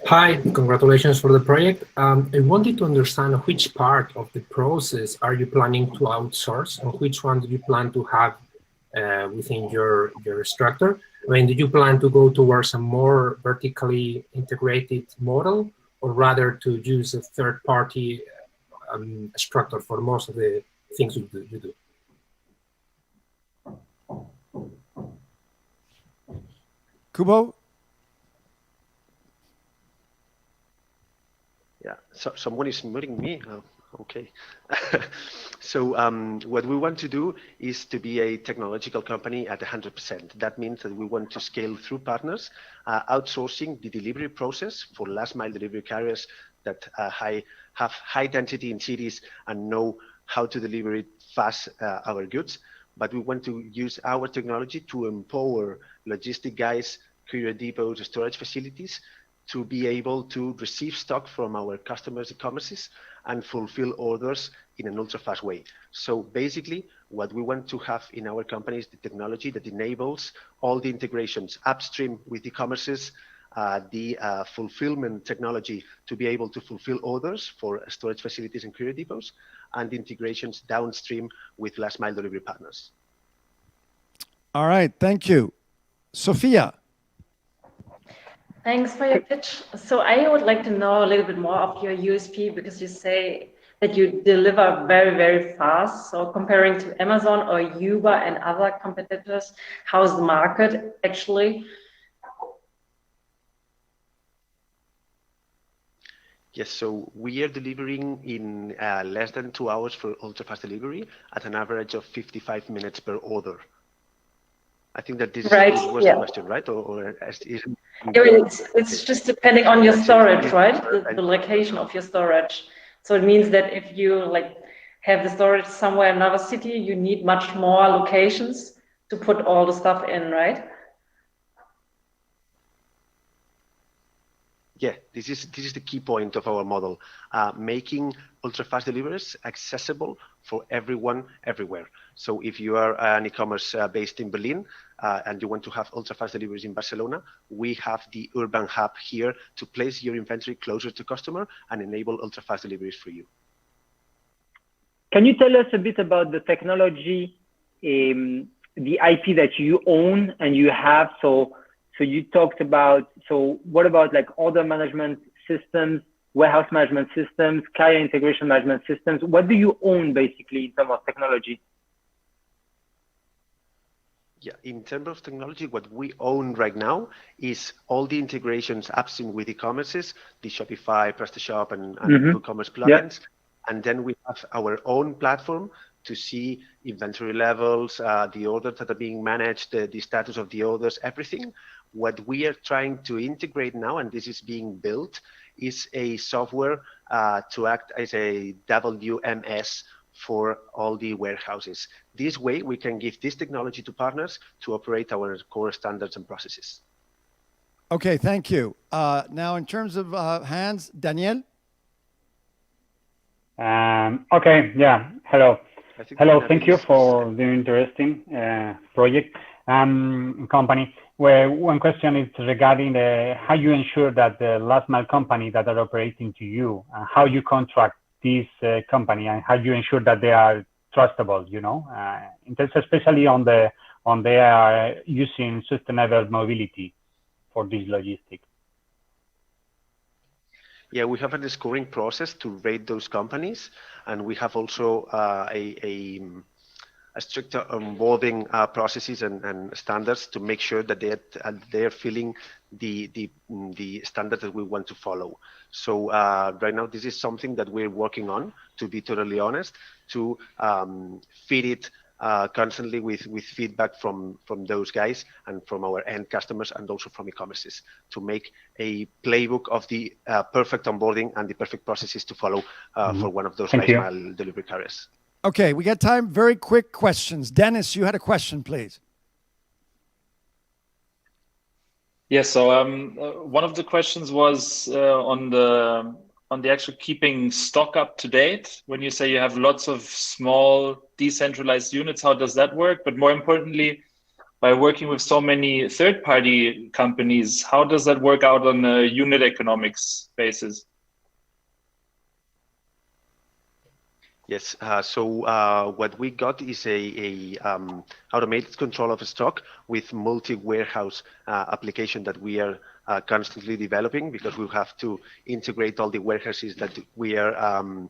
Hi, congratulations for the project. I wanted to understand which part of the process are you planning to outsource and which one do you plan to have within your structure? I mean, do you plan to go towards a more vertically integrated model or rather to use a third-party structure for most of the things you do? Kubo? Yeah, so someone is muting me. Oh, okay. So what we want to do is to be a technological company at 100%. That means that we want to scale through partners, outsourcing the delivery process for last mile delivery carriers that have high density in cities and know how to deliver it fast, our goods. But we want to use our technology to empower logistic guys, courier depots, storage facilities, to be able to receive stock from our customers' e-commerces and fulfill orders in an ultra-fast way. So basically, what we want to have in our company is the technology that enables all the integrations upstream with e-commerces, the fulfillment technology to be able to fulfill orders for storage facilities and courier depots, and the integrations downstream with last mile delivery partners. All right, thank you. Sophia. Thanks for your pitch. So I would like to know a little bit more of your USP because you say that you deliver very, very fast. So comparing to Amazon or Uber and other competitors, how's the market actually? Yes, so we are delivering in less than 2 hours for ultra-fast delivery at an average of 55 minutes per order. I think that this was the question, right? It's just depending on your storage, right? The location of your storage. So it means that if you have the storage somewhere in another city, you need much more locations to put all the stuff in, right? Yeah, this is the key point of our model, making ultra-fast deliveries accessible for everyone, everywhere. So if you are an e-commerce based in Berlin and you want to have ultra-fast deliveries in Barcelona, we have the urban hub here to place your inventory closer to customer and enable ultra-fast deliveries for you. Can you tell us a bit about the technology, the IP that you own and you have? So you talked about, so what about like order management systems, warehouse management systems, carrier integration management systems? What do you own basically in terms of technology? Yeah, in terms of technology, what we own right now is all the integrations upstream with e-commerces, the Shopify, PrestaShop, and WooCommerce plugins. And then we have our own platform to see inventory levels, the orders that are being managed, the status of the orders, everything. What we are trying to integrate now, and this is being built, is a software to act as a WMS for all the warehouses. This way, we can give this technology to partners to operate our core standards and processes. Okay, thank you. Now, in terms of hands, Daniel? Okay, yeah, hello. Hello, thank you for the interesting project company. Well, one question is regarding how you ensure that the last mile company that are operating to you, how you contract this company and how you ensure that they are trustable, you know, in terms especially on they are using sustainable mobility for this logistics. Yeah, we have a scoring process to rate those companies, and we have also a stricter onboarding processes and standards to make sure that they're filling the standard that we want to follow. So right now, this is something that we're working on, to be totally honest, to feed it constantly with feedback from those guys and from our end customers and also from e-commerces to make a playbook of the perfect onboarding and the perfect processes to follow for one of those last mile delivery carriers. Okay, we got time. Very quick questions. Dennis, you had a question, please. Yes. So one of the questions was on the actual keeping stock up to date. When you say you have lots of small decentralized units, how does that work? But more importantly, by working with so many third-party companies, how does that work out on a unit economics basis? Yes. So what we got is a automated control of stock with multi-warehouse application that we are constantly developing, because we have to integrate all the warehouses that we are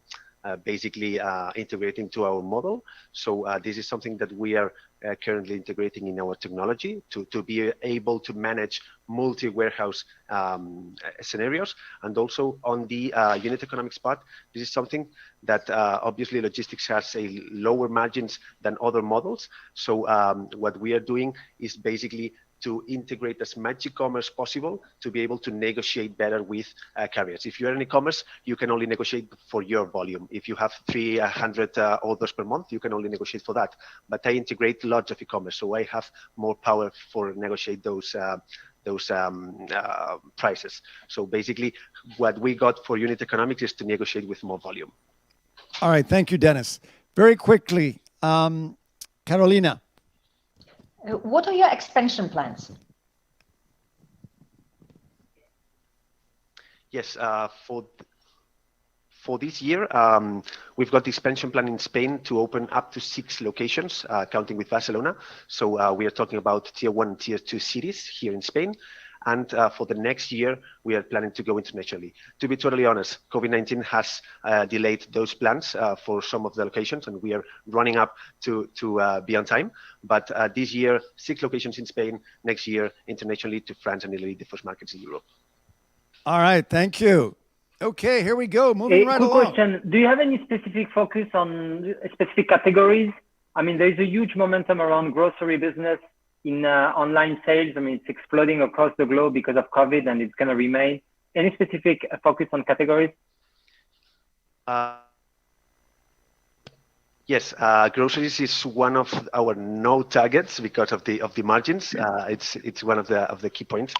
basically integrating to our model. So this is something that we are currently integrating in our technology to be able to manage multi-warehouse scenarios. And also on the unit economics part, this is something that obviously logistics has a lower margins than other models. So what we are doing is basically to integrate as much e-commerce possible to be able to negotiate better with carriers. If you're in e-commerce, you can only negotiate for your volume. If you have 300 orders per month, you can only negotiate for that. But I integrate lots of e-commerce, so I have more power for negotiate those prices. So basically, what we got for unit economics is to negotiate with more volume. All right, thank you, Dennis. Very quickly, Carolina. What are your expansion plans? Yes, for this year, we've got the expansion plan in Spain to open up to 6 locations, counting with Barcelona. So we are talking about tier 1 and tier 2 cities here in Spain. And for the next year, we are planning to go internationally. To be totally honest, COVID-19 has delayed those plans for some of the locations, and we are running up to be on time. But this year, 6 locations in Spain, next year, internationally to France and Italy, the first markets in Europe. All right, thank you. Okay, here we go, moving right quick along. question, do you have any specific focus on specific categories? I mean, there's a huge momentum around grocery business in online sales. I mean, it's exploding across the globe because of COVID, and it's going to remain. Any specific focus on categories? Yes, groceries is one of our no targets because of the margins. It's one of the key points.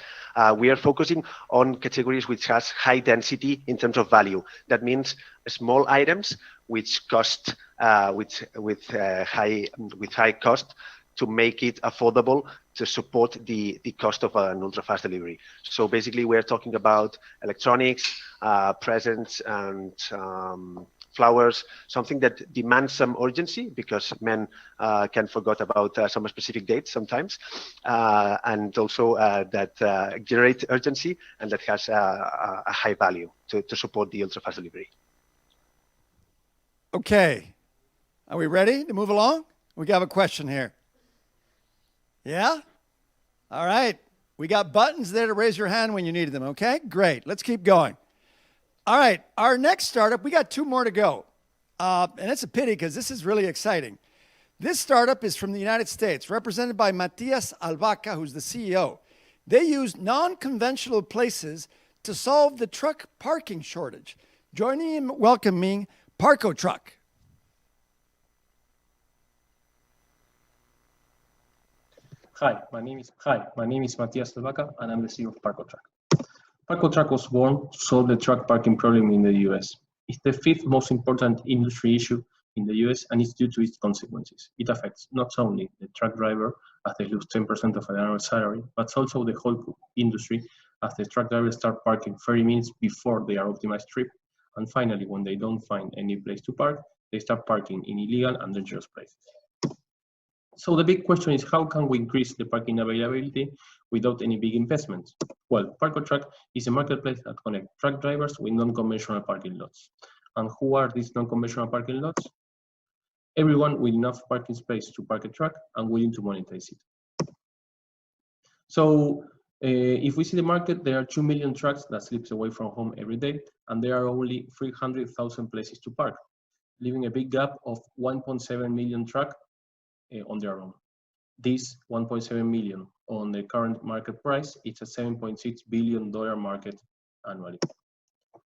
We are focusing on categories which has high density in terms of value. That means small items which cost with high cost, to make it affordable to support the cost of an ultra-fast delivery. So basically, we're talking about electronics, presents, and flowers, something that demands some urgency because men can forget about some specific dates sometimes, and also that generate urgency and that has a high value to support the ultra-fast delivery. Okay, are we ready to move along? We have a question here. Yeah? All right. We got buttons there to raise your hand when you needed them, okay? Great. Let's keep going. All right. Our next startup, we got 2 more to go. And it's a pity because this is really exciting. This startup is from the United States, represented by Matias Albaca, who's the CEO. They use non-conventional places to solve the truck parking shortage. Joining in welcoming Parco Truck. Hi, my name is Matias Albaca, and I'm the CEO of Parco Truck. Parco Truck was born to solve the truck parking problem in the US. It's the 5th most important industry issue in the US, and it's due to its consequences. It affects not only the truck driver, as they lose 10% of their annual salary, but also the whole industry, as the truck drivers start parking 30 minutes before their optimized trip. And finally, when they don't find any place to park, they start parking in illegal and dangerous places. So the big question is, how can we increase the parking availability without any big investments? Well, Parco Truck is a marketplace that connects truck drivers with non-conventional parking lots. And who are these non-conventional parking lots? Everyone with enough parking space to park a truck and willing to monetize it. So if we see the market, there are 2 million trucks that slips away from home every day, and there are only 300,000 places to park, leaving a big gap of 1.7 million trucks on their own. This 1.7 million on the current market price, it's a $7.6 billion market annually.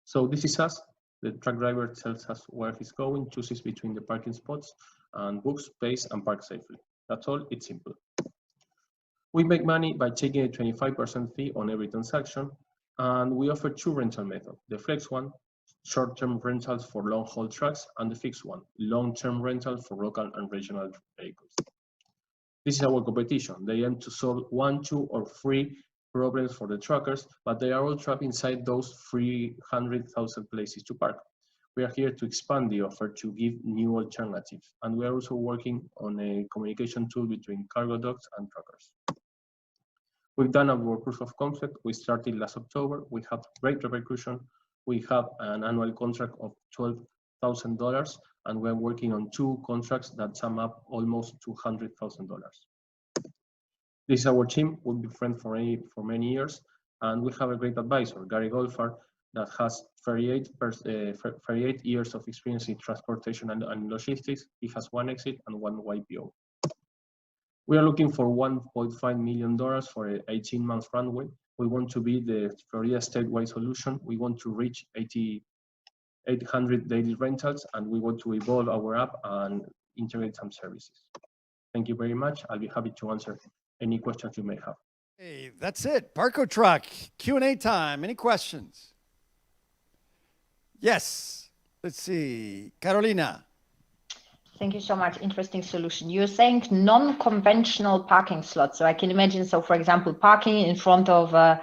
So this is us. The truck driver tells us where he's going, chooses between the parking spots, and books, pays, and parks safely. That's all. It's simple. We make money by taking a 25% fee on every transaction, and we offer 2 rental methods. The flex one, short-term rentals for long-haul trucks, and the fixed one, long-term rental for local and regional vehicles. This is our competition. They aim to solve 1, 2, or 3 problems for the truckers, but they are all trapped inside those 300,000 places to park. We are here to expand the offer to give new alternatives, and we are also working on a communication tool between cargo dogs and truckers. We've done our proof of concept. We started last October. We have great repercussion. We have an annual contract of $12,000, and we're working on 2 contracts that sum up almost $200,000. This is our team. We've been friends for many years, and we have a great advisor, Gary Goldfarb, that has 38 years of experience in transportation and logistics. He has 1 exit and 1 YPO. We are looking for $1.5 million for an 18-month runway. We want to be the Florida statewide solution. We want to reach 800 daily rentals, and we want to evolve our app and integrate some services. Thank you very much. I'll be happy to answer any questions you may have. Hey, that's it. Parco Truck, Q&A time. Any questions? Yes. Let's see. Carolina. Thank you so much. Interesting solution. You're saying non-conventional parking slots. So I can imagine, so for example, parking in front of a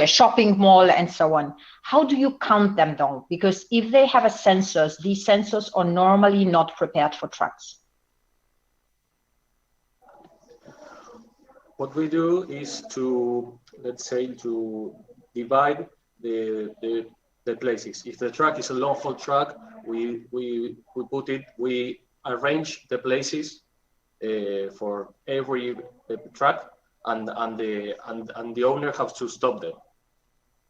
shopping mall and so on. How do you count them though? Because if they have sensors, these sensors are normally not prepared for trucks. What we do is to, let's say, to divide the places. If the truck is a long-haul truck, we arrange the places for every truck, and the owner has to stop them.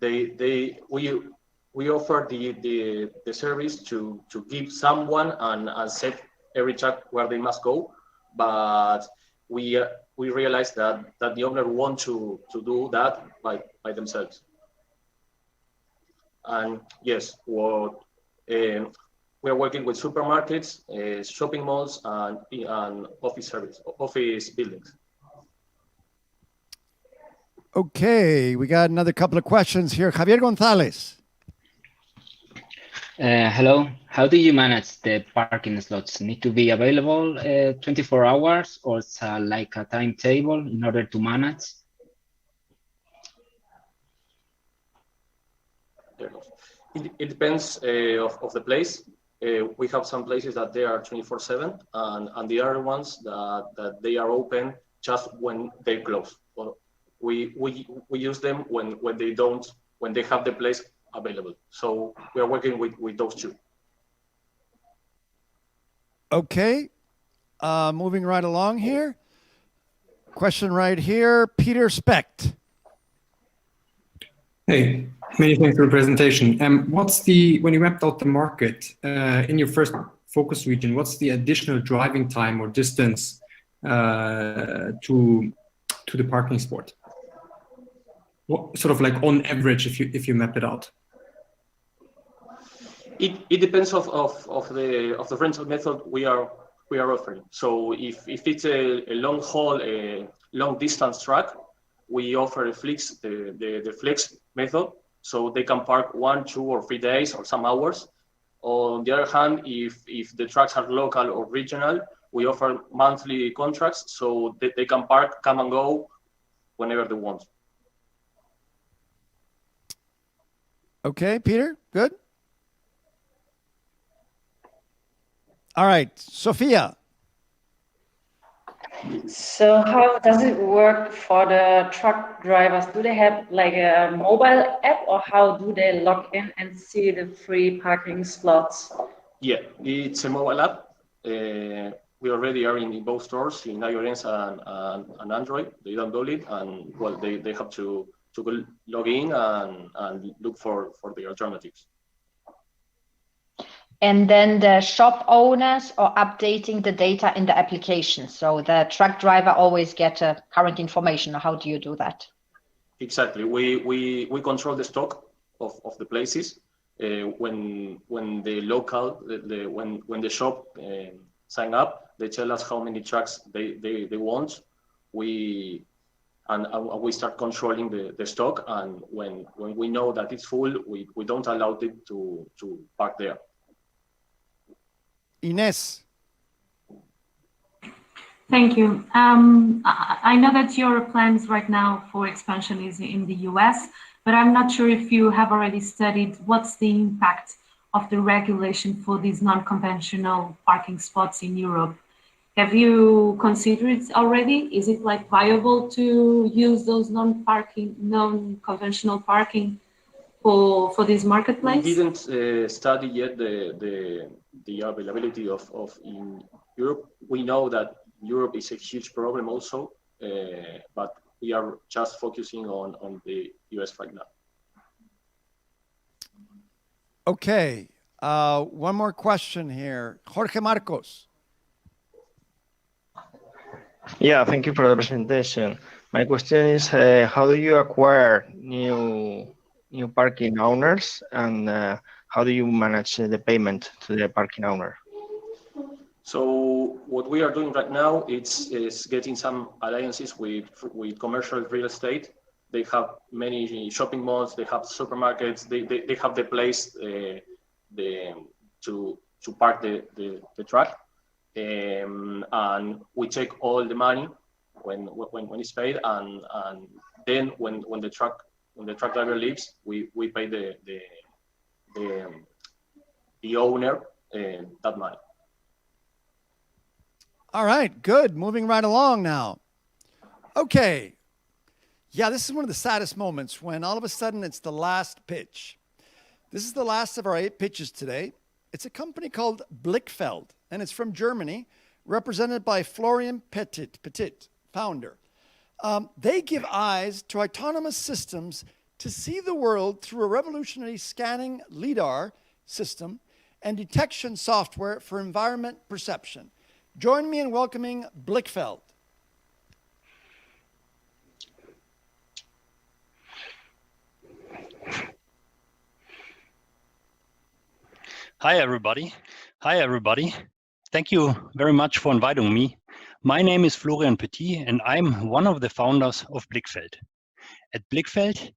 We offer the service to give someone and set every truck where they must go, but we realize that the owner wants to do that by themselves. And yes, we are working with supermarkets, shopping malls, and office buildings. Okay, we got another couple of questions here. Javier Gonzalez. Hello. How do you manage the parking slots? Need to be available 24 hours, or it's like a timetable in order to manage? It depends of the place. We have some places that they are 24/7, and the other ones that they are open just when they close. Well, we use them when they have the place available. So we are working with those 2. Okay, moving right along here. Question right here, Peter Specht. Hey, many thanks for the presentation. When you mapped out the market in your first focus region, what's the additional driving time or distance to the parking spot? What, sort of like on average, if you map it out? It depends of the rental method we are offering. So if it's a long haul, a long distance truck, we offer a flex, the flex method, so they can park 1, 2, or 3 days or some hours. On the other hand, if the trucks are local or regional, we offer monthly contracts, so they can park, come and go whenever they want. Okay, Peter, good. All right, Sophia. So how does it work for the truck drivers? Do they have like a mobile app, or how do they log in and see the free parking slots? Yeah, it's a mobile app. We already are in both stores, in iOS and Android. They download it, and well, they have to go log in and look for the alternatives. And then the shop owners are updating the data in the application. So the truck driver always get current information. How do you do that? Exactly. We control the stock of the places. When the local, when the shop sign up, they tell us how many trucks they want. We start controlling the stock, and when we know that it's full, we don't allow it to park there. Ines. Thank you. I know that your plans right now for expansion is in the US, but I'm not sure if you have already studied what's the impact of the regulation for these non-conventional parking spots in Europe. Have you considered it already? Is it like viable to use those non-conventional parking for this marketplace? We didn't study yet the availability of in Europe. We know that Europe is a huge problem also, but we are just focusing on the US right now. Okay, one more question here. Jorge Marcos. Yeah, thank you for the presentation. My question is, how do you acquire new parking owners, and how do you manage the payment to the parking owner? So what we are doing right now is getting some alliances with commercial real estate. They have many shopping malls, they have supermarkets, they have the place to park the truck, and we take all the money when it's paid, and then when the truck driver leaves, we pay the owner that money. All right, good. Moving right along now. Okay. Yeah, this is one of the saddest moments when all of a sudden it's the last pitch. This is the last of our 8 pitches today. It's a company called Blickfeld, and it's from Germany, represented by Florian Petit, founder. They give eyes to autonomous systems to see the world through a revolutionary scanning LiDAR system and detection software for environment perception. Join me in welcoming Blickfeld. Hi, everybody. Thank you very much for inviting me. My name is Florian Petit, and I'm one of the founders of Blickfeld. At Blickfeld,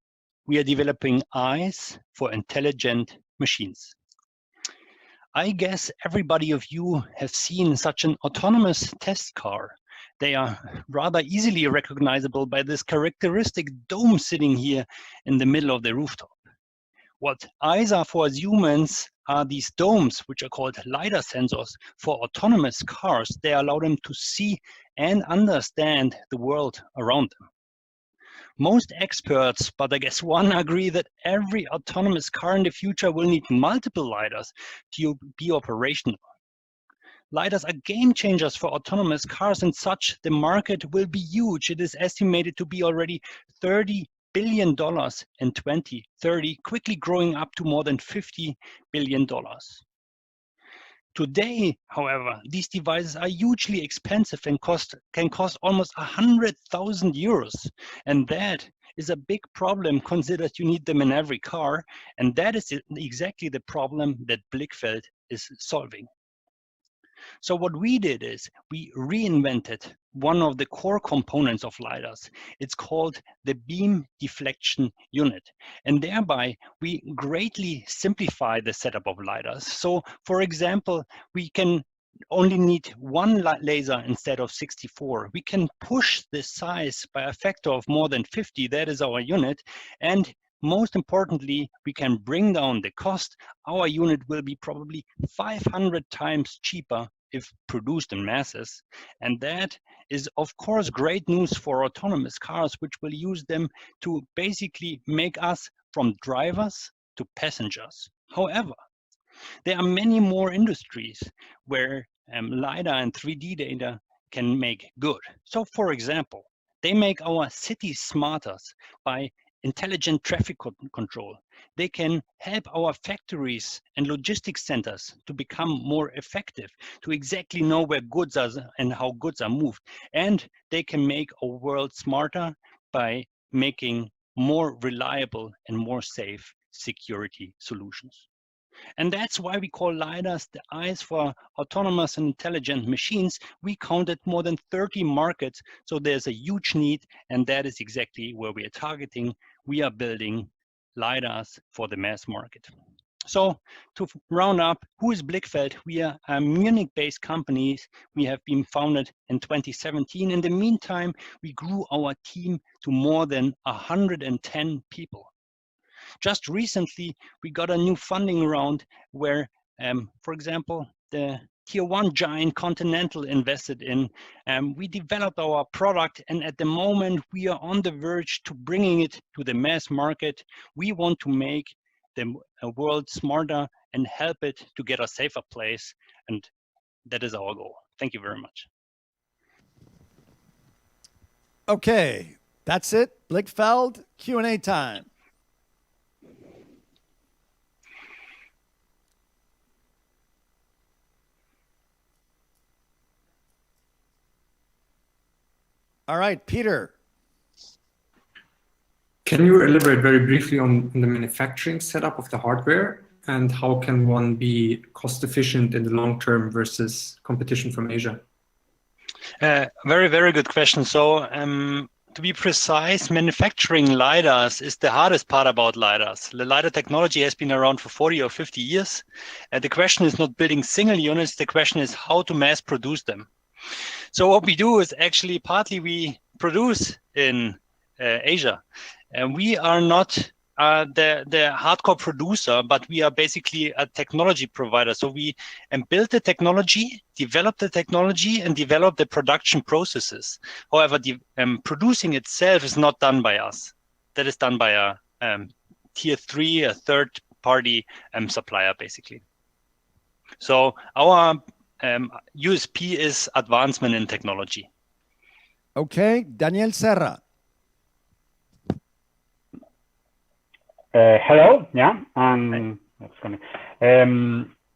we are developing eyes for intelligent machines. I guess everybody of you have seen such an autonomous test car. They are rather easily recognizable by this characteristic dome sitting here in the middle of the rooftop. What eyes are for as humans are these domes, which are called LiDAR sensors. For autonomous cars, they allow them to see and understand the world around them. Most experts, but I guess one, agree that every autonomous car in the future will need multiple LiDARs to be operational. LiDARs are game changers for autonomous cars, and such the market will be huge. It is estimated to be already $30 billion in 2030, quickly growing up to more than $50 billion. Today, however, these devices are hugely expensive and can cost almost 100,000 euros. And that is a big problem, considered you need them in every car. And that is exactly the problem that Blickfeld is solving. So what we did is we reinvented one of the core components of LiDARs. It's called the beam deflection unit. And thereby we greatly simplify the setup of LiDARs. So for example, we can only need one laser instead of 64. We can push the size by a factor of more than 50. That is our unit. And most importantly, we can bring down the cost. Our unit will be probably 500 times cheaper if produced in masses. And that is, of course, great news for autonomous cars, which will use them to basically make us from drivers to passengers. However, there are many more industries where LiDAR and 3D data can make good. So, for example, they make our cities smarter by intelligent traffic control. They can help our factories and logistics centers to become more effective, to exactly know where goods are and how goods are moved. And they can make our world smarter by making more reliable and more safe security solutions. And that's why we call LiDARs the eyes for autonomous and intelligent machines. We counted more than 30 markets, so there's a huge need, and that is exactly where we are targeting. We are building LiDARs for the mass market. So to round up, who is Blickfeld? We are a Munich-based company. We have been founded in 2017. In the meantime, we grew our team to more than 110 people. Just recently, we got a new funding round where, for example, the Tier 1 giant Continental invested in. We developed our product, and at the moment, we are on the verge to bringing it to the mass market. We want to make the world smarter and help it to get a safer place, and that is our goal. Thank you very much. Okay, that's it. Blickfeld, Q&A time. All right, Peter. Can you elaborate very briefly on the manufacturing setup of the hardware, and how can one be cost efficient in the long term versus competition from Asia? Very, very good question. So to be precise, manufacturing LiDARs is the hardest part about LiDARs. The LiDAR technology has been around for 40 or 50 years. And the question is not building single units. The question is how to mass produce them. So what we do is actually partly we produce in Asia. And we are not the hardcore producer, but we are basically a technology provider. So we build the technology, develop the technology, and develop the production processes. However, the producing itself is not done by us. That is done by a tier 3, a third party supplier, basically. So our USP is advancement in technology. Okay, Daniel Serra. Hello, yeah, that's funny.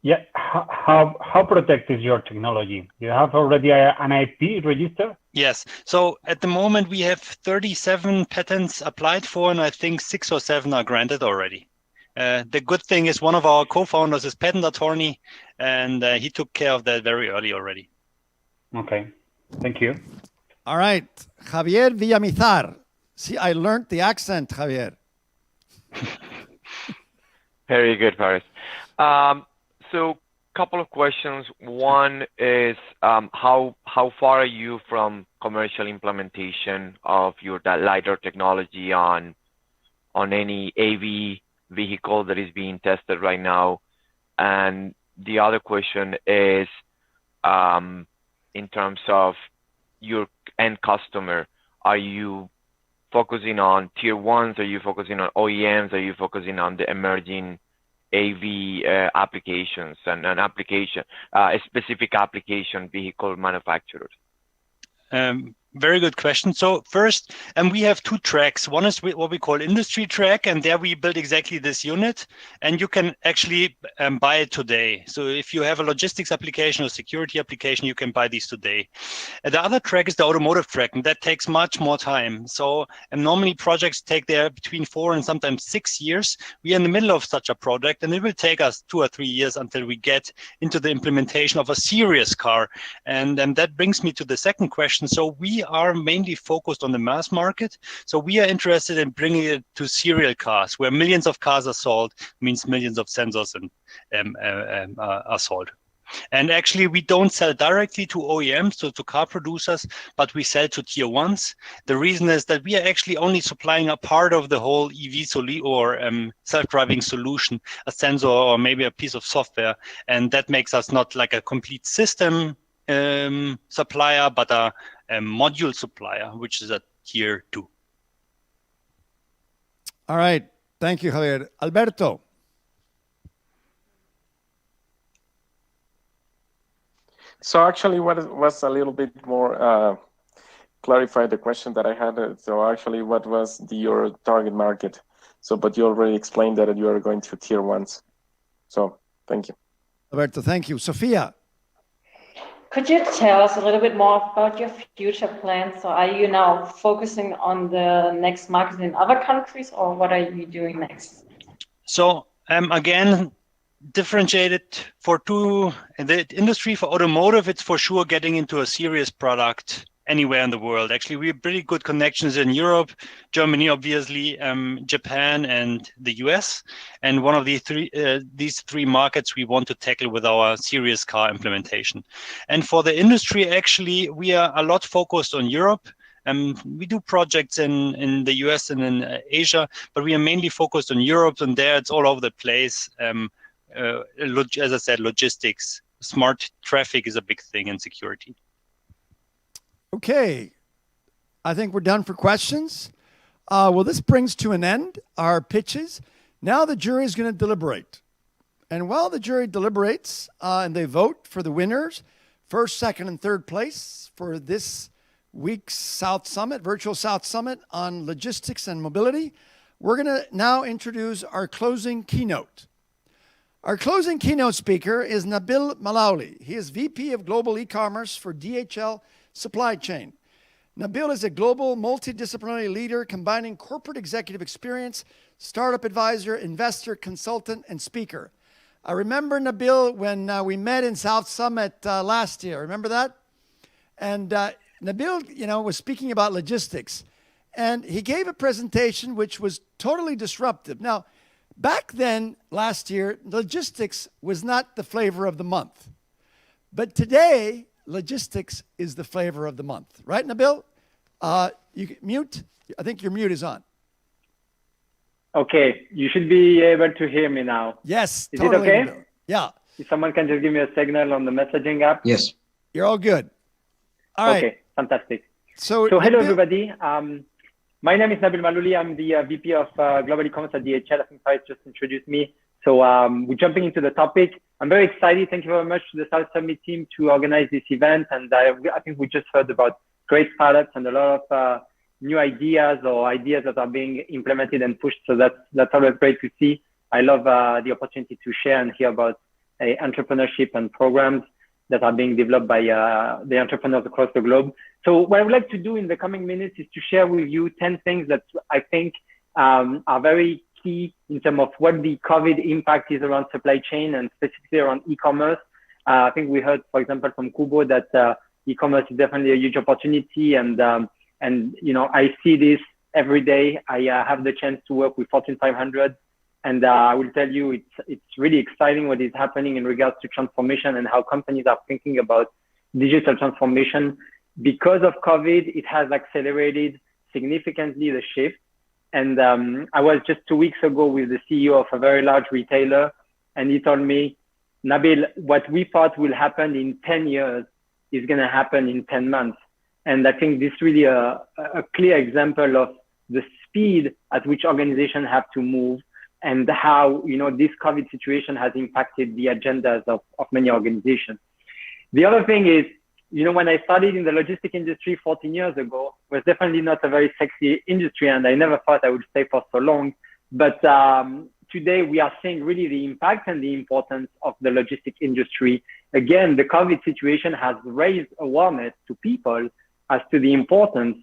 Yeah, how protected is your technology? You have already an IP register? Yes. So at the moment we have 37 patents applied for, and I think 6 or 7 are granted already. The good thing is one of our co-founders is patent attorney, and he took care of that very early already. Okay, thank you. All right, Javier Villamizar. See, I learned the accent, Javier. Very good, Paris. So couple of questions. One is how far are you from commercial implementation of your LiDAR technology on any AV vehicle that is being tested right now? And the other question is in terms of your end customer, are you focusing on tier 1s? Are you focusing on OEMs? Are you focusing on the emerging AV applications and specific application vehicle manufacturers? Very good question. So first, we have two tracks. One is what we call industry track, and there we build exactly this unit, and you can actually buy it today. So if you have a logistics application or security application, you can buy these today. The other track is the automotive track, and that takes much more time. So normally projects take there between 4 and sometimes 6 years. We are in the middle of such a project, and it will take us 2 or 3 years until we get into the implementation of a serious car. And that brings me to the second question. So we are mainly focused on the mass market. So we are interested in bringing it to serial cars, where millions of cars are sold, means millions of sensors and are sold. And actually, we don't sell directly to OEMs, so to car producers, but we sell to tier ones. The reason is that we are actually only supplying a part of the whole EV or self-driving solution, a sensor or maybe a piece of software, and that makes us not like a complete system supplier, but a module supplier, which is a tier 2. All right. Thank you, Javier. Alberto. So actually, what was a little bit more clarify the question that I had. So actually, what was your target market? So, but you already explained that you are going to tier ones. So, thank you. Alberto, thank you. Sophia. Could you tell us a little bit more about your future plans? So are you now focusing on the next market in other countries, or what are you doing next? So again, differentiated for two, in the industry for automotive, it's for sure getting into a serious product anywhere in the world. Actually, we have pretty good connections in Europe, Germany, obviously, Japan, and the US. And one of these three markets we want to tackle with our serious car implementation. And for the industry, actually, we are a lot focused on Europe. We do projects in the US and in Asia, but we are mainly focused on Europe, and there it's all over the place. As I said, logistics, smart traffic is a big thing in security. Okay, I think we're done for questions. Well, this brings to an end our pitches. Now the jury is going to deliberate. And while the jury deliberates and they vote for the winners, first, second, and third place for this week's South Summit, Virtual South Summit on logistics and mobility, we're going to now introduce our closing keynote. Our closing keynote speaker is Nabil Malaouli. He is VP of Global E-Commerce for DHL Supply Chain. Nabil is a global multidisciplinary leader combining corporate executive experience, startup advisor, investor, consultant, and speaker. I remember Nabil when we met in South Summit last year. Remember that? And Nabil, was speaking about logistics, and he gave a presentation which was totally disruptive. Now, back then, last year, logistics was not the flavor of the month. But today, logistics is the flavor of the month. Right, Nabil? You can mute. I think your mute is on. Okay, you should be able to hear me now. Yes, is totally, it okay? Nabil. Yeah. If someone can just give me a signal on the messaging app. Yes. You're all good. All right. Okay, fantastic. So hello, everybody. My name is Nabil Malaouli. I'm the VP of Global E-Commerce at DHL. I think Faris just introduced me. So we're jumping into the topic. I'm very excited. Thank you very much to the South Summit team to organize this event. And I think we just heard about great startups and a lot of new ideas or ideas that are being implemented and pushed. So that's always great to see. I love the opportunity to share and hear about entrepreneurship and programs that are being developed by the entrepreneurs across the globe. So what I would like to do in the coming minutes is to share with you 10 things that I think are very key in terms of what the COVID impact is around supply chain and specifically around e-commerce. I think we heard, for example, from Kubo that e-commerce is definitely a huge opportunity, and I see this every day. I have the chance to work with Fortune 500, and I will tell you it's really exciting what is happening in regards to transformation and how companies are thinking about digital transformation. Because of COVID, it has accelerated significantly the shift. And I was just 2 weeks ago with the CEO of a very large retailer, and he told me, Nabil, what we thought will happen in 10 years is going to happen in 10 months. And I think this is really a clear example of the speed at which organizations have to move and how, you know, this COVID situation has impacted the agendas of many organizations. The other thing is, you know, when I started in the logistic industry 14 years ago, it was definitely not a very sexy industry, and I never thought I would stay for so long. But today we are seeing really the impact and the importance of the logistic industry. Again, the COVID situation has raised awareness to people as to the importance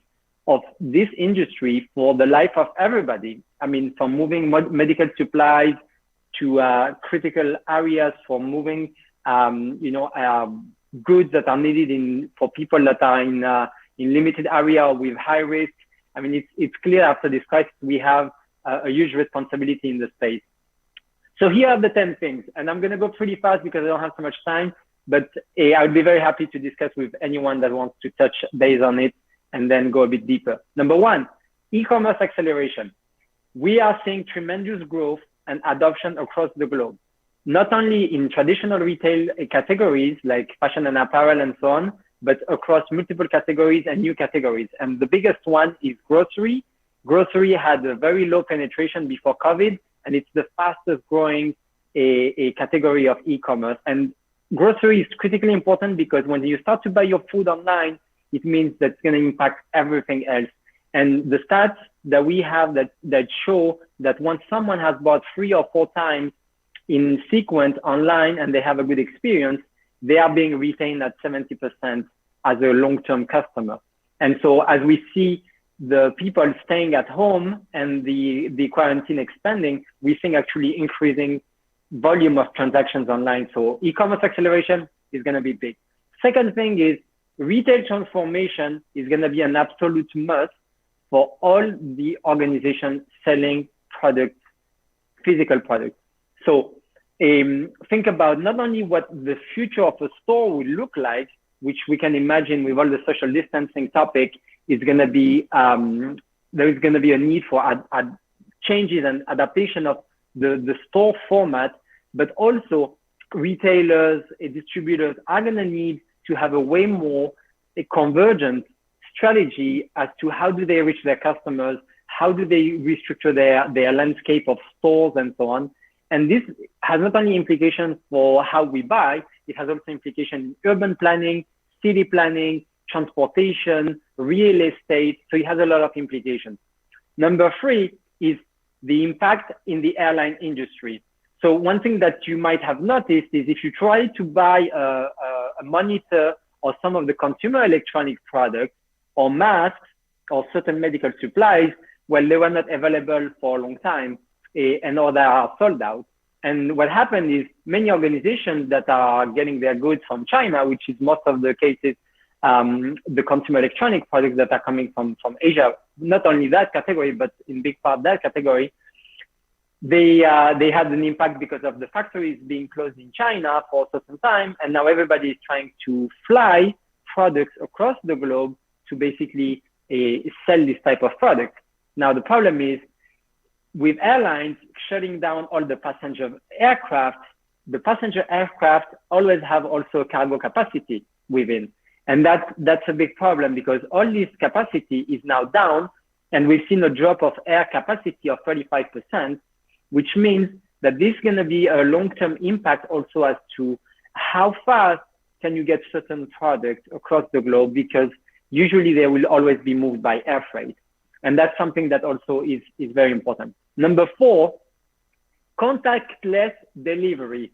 of this industry for the life of everybody. I mean, from moving medical supplies to critical areas, for moving, goods that are needed for people that are in limited area with high risk. I mean, it's clear after this crisis, we have a huge responsibility in the space. So here are the 10 things, and I'm gonna go pretty fast because I don't have so much time, but I would be very happy to discuss with anyone that wants to touch base on it and then go a bit deeper. Number one, e-commerce acceleration. We are seeing tremendous growth and adoption across the globe, not only in traditional retail categories like fashion and apparel and so on, but across multiple categories and new categories. And the biggest one is grocery. Grocery had a very low penetration before COVID, and it's the fastest growing a category of e-commerce. And grocery is critically important because when you start to buy your food online, it means that's going to impact everything else. And the stats that we have that show that once someone has bought 3 or 4 times in sequence online and they have a good experience, they are being retained at 70% as a long-term customer. And so as we see the people staying at home and the quarantine expanding, we think actually increasing volume of transactions online. So e-commerce acceleration is going to be big. Second thing is retail transformation is going to be an absolute must for all the organizations selling products, physical products. So think about not only what the future of a store will look like, which we can imagine with all the social distancing topic, is going to be, there is going to be a need for changes and adaptation of the store format, but also retailers and distributors are going to need to have a way more convergent strategy as to how do they reach their customers, how do they restructure their landscape of stores and so on. And this has not only implications for how we buy, it has also implications in urban planning, city planning, transportation, real estate. So it has a lot of implications. Number 3 is the impact in the airline industry. So one thing that you might have noticed is if you try to buy a monitor or some of the consumer electronic products or masks or certain medical supplies, well, they were not available for a long time and or they are sold out. And what happened is many organizations that are getting their goods from China, which is most of the cases, the consumer electronic products that are coming from Asia, not only that category, but in big part that category, they had an impact because of the factories being closed in China for a certain time. And now everybody is trying to fly products across the globe to basically sell this type of product. Now, the problem is with airlines shutting down all the passenger aircraft, the passenger aircraft always have also cargo capacity within. And that's a big problem because all this capacity is now down, and we've seen a drop of air capacity of 35%, which means that this is going to be a long-term impact also as to how fast can you get certain products across the globe, because usually they will always be moved by air freight. And that's something that also is very important. Number 4, contactless delivery.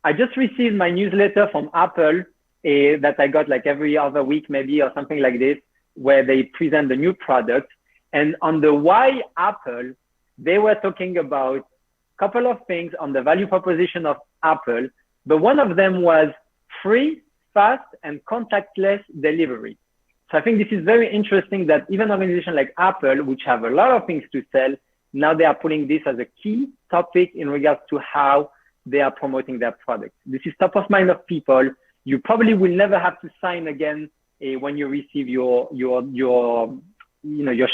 I just received my newsletter from Apple that I got like every other week maybe or something like this, where they present the new product. And on the why Apple, they were talking about a couple of things on the value proposition of Apple, but one of them was free, fast, and contactless delivery. So I think this is very interesting that even organizations like Apple, which have a lot of things to sell, now they are putting this as a key topic in regards to how they are promoting their product. This is top of mind of people. You probably will never have to sign again when you receive your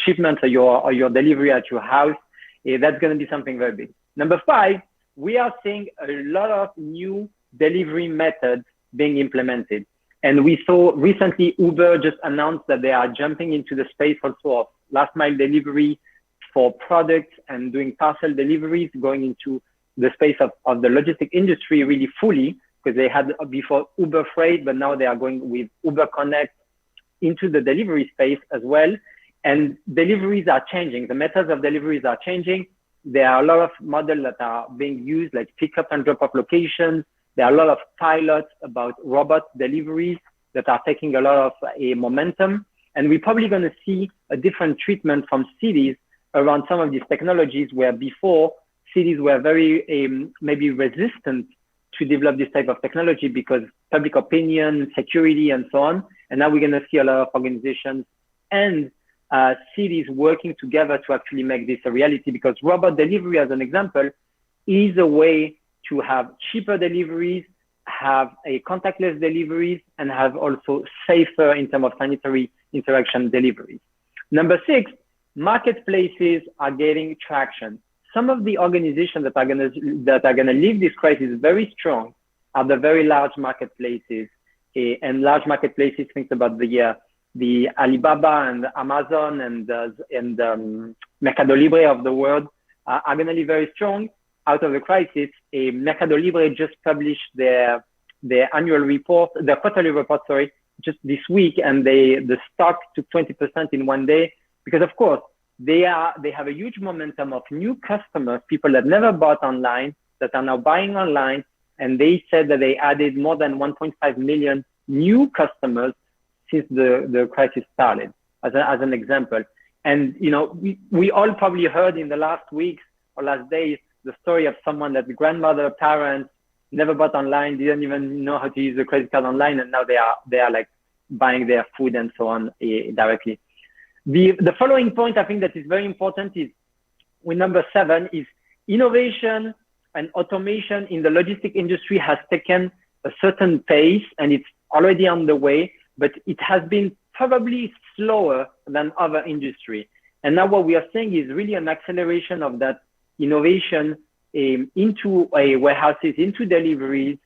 shipment or your delivery at your house. That's going to be something very big. Number 5, we are seeing a lot of new delivery methods being implemented. And we saw recently Uber just announced that they are jumping into the space also of last mile delivery, for products and doing parcel deliveries, going into the space of the logistic industry really fully, because they had before Uber Freight, but now they are going with Uber Connect into the delivery space as well. And deliveries are changing. The methods of deliveries are changing. There are a lot of models that are being used, like pickup and drop-off locations. There are a lot of pilots about robot deliveries that are taking a lot of momentum. And we're probably going to see a different treatment from cities around some of these technologies, where before cities were very maybe resistant to develop this type of technology because public opinion, security, and so on. And now we're going to see a lot of organizations and cities working together to actually make this a reality, because robot delivery, as an example, is a way to have cheaper deliveries, have a contactless deliveries, and have also safer in terms of sanitary interaction deliveries. Number 6, marketplaces are getting traction. Some of the organizations that are gonna leave this crisis very strong are the very large marketplaces. And large marketplaces, think about the Alibaba and Amazon and Mercado Libre of the world are going to be very strong out of the crisis. Mercado Libre just published their annual report, their quarterly report, sorry, just this week, and the stock took 20% in one day, because of course they have a huge momentum of new customers, people that never bought online, that are now buying online, and they said that they added more than 1.5 million new customers since the crisis started, as an example. And you know, we all probably heard in the last weeks or last days the story of someone that the grandmother, parents never bought online, didn't even know how to use the credit card online, and now they are like buying their food and so on directly. The following point I think that is very important is, with number 7, is innovation and automation in the logistic industry has taken a certain pace, and it's already on the way, but it has been probably slower than other industry. And now what we are seeing is really an acceleration of that innovation into warehouses, into deliveries.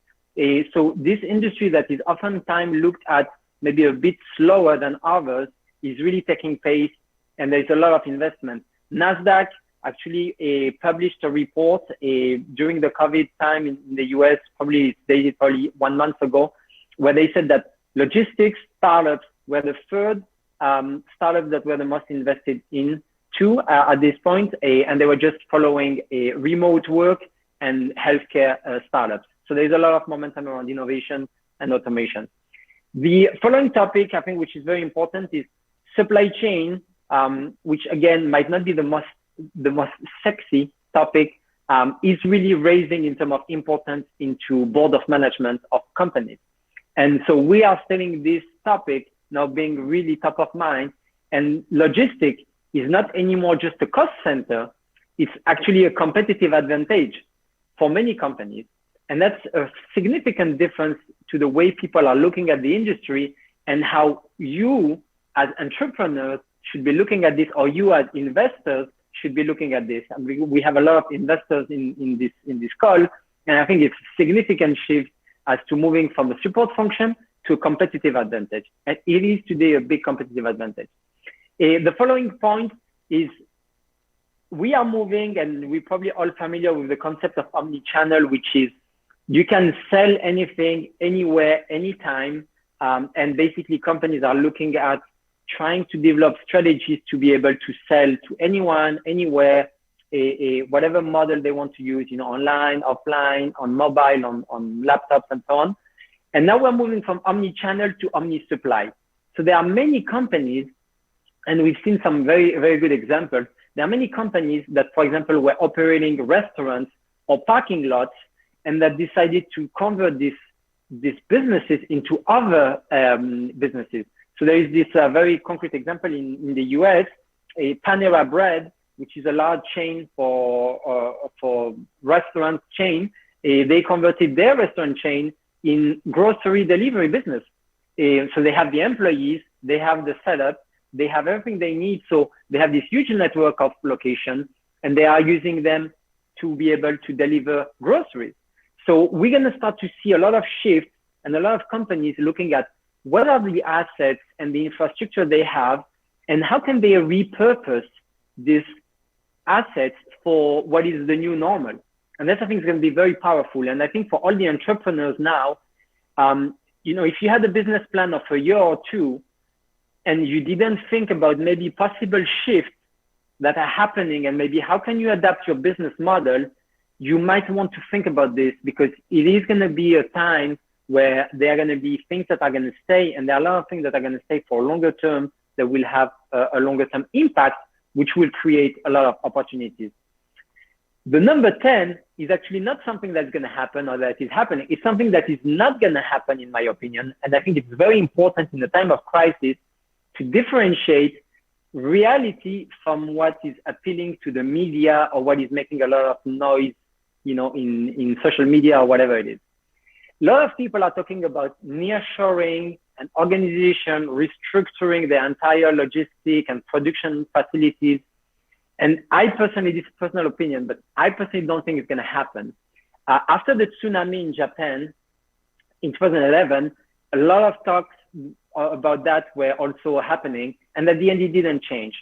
So this industry that is oftentimes looked at maybe a bit slower than others is really taking pace, and there's a lot of investment. NASDAQ actually published a report during the COVID time in the US, probably 1 month ago, where they said that logistics startups were the third startups that were the most invested into at this point, and they were just following remote work and healthcare startups. So there's a lot of momentum around innovation and automation. The following topic, I think, which is very important, is supply chain, which again might not be the most sexy topic, is really raising in terms of importance into board of management of companies. And so we are studying this topic now being really top of mind, and logistics is not anymore just a cost center, it's actually a competitive advantage for many companies. And that's a significant difference to the way people are looking at the industry, and how you as entrepreneurs should be looking at this, or you as investors should be looking at this. And we have a lot of investors in this call, and I think it's a significant shift as to moving from a support function to a competitive advantage. And it is today a big competitive advantage. The following point is, we are moving, and we're probably all familiar with the concept of omni-channel, which is you can sell anything, anywhere, anytime. And basically companies are looking at trying to develop strategies to be able to sell to anyone, anywhere, whatever model they want to use, you know, online, offline, on mobile, on laptops, and so on. And now we're moving from omni-channel to omni-supply. So there are many companies, and we've seen some very, very good examples. There are many companies that, for example, were operating restaurants or parking lots, and that decided to convert these businesses into other businesses. So there is this very concrete example in the US, a Panera Bread, which is a large chain for restaurant chain. They converted their restaurant chain in grocery delivery business. So they have the employees, they have the setup, they have everything they need. So they have this huge network of locations, and they are using them to be able to deliver groceries. So we're going to start to see a lot of shifts, and a lot of companies looking at what are the assets and the infrastructure they have, and how can they repurpose this assets for what is the new normal. And that's, I think, is going to be very powerful. And I think for all the entrepreneurs now, if you had a business plan of a year or two, and you didn't think about maybe possible shifts that are happening, and maybe how can you adapt your business model, you might want to think about this, because it is going to be a time where there are going to be things that are going to stay, and there are a lot of things that are going to stay for longer term that will have a longer term impact, which will create a lot of opportunities. The number 10 is actually not something that's going to happen or that is happening. It's something that is not going to happen, in my opinion. And I think it's very important in a time of crisis to differentiate reality from what is appealing to the media or what is making a lot of noise, in social media or whatever it is. A lot of people are talking about nearshoring and organization restructuring their entire logistic and production facilities. And I personally, this is personal opinion, but I personally don't think it's going to happen. After the tsunami in Japan in 2011, a lot of talks about that were also happening, and at the end, it didn't change.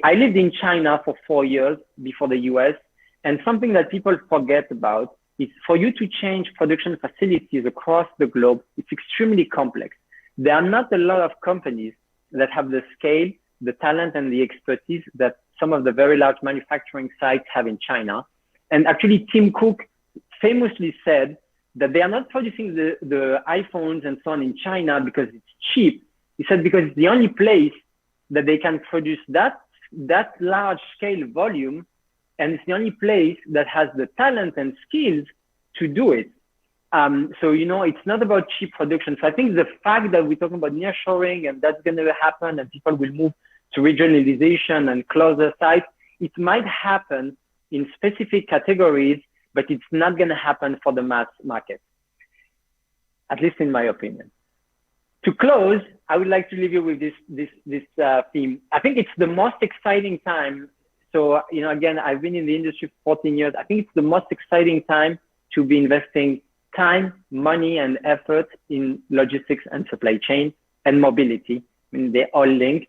I lived in China for 4 years before the US, and something that people forget about is for you to change production facilities across the globe, it's extremely complex. There are not a lot of companies that have the scale, the talent, and the expertise that some of the very large manufacturing sites have in China. And actually, Tim Cook famously said that they are not producing the iPhones and so on in China because it's cheap. He said because it's the only place that they can produce that large scale volume, and it's the only place that has the talent and skills to do it. So, it's not about cheap production. So I think the fact that we're talking about nearshoring and that's going to happen and people will move to regionalization and closer sites, it might happen in specific categories, but it's not going to happen for the mass market, at least in my opinion. To close, I would like to leave you with this theme. I think it's the most exciting time. So, again, I've been in the industry for 14 years. I think it's the most exciting time to be investing time, money, and effort in logistics and supply chain and mobility. I mean, they're all linked.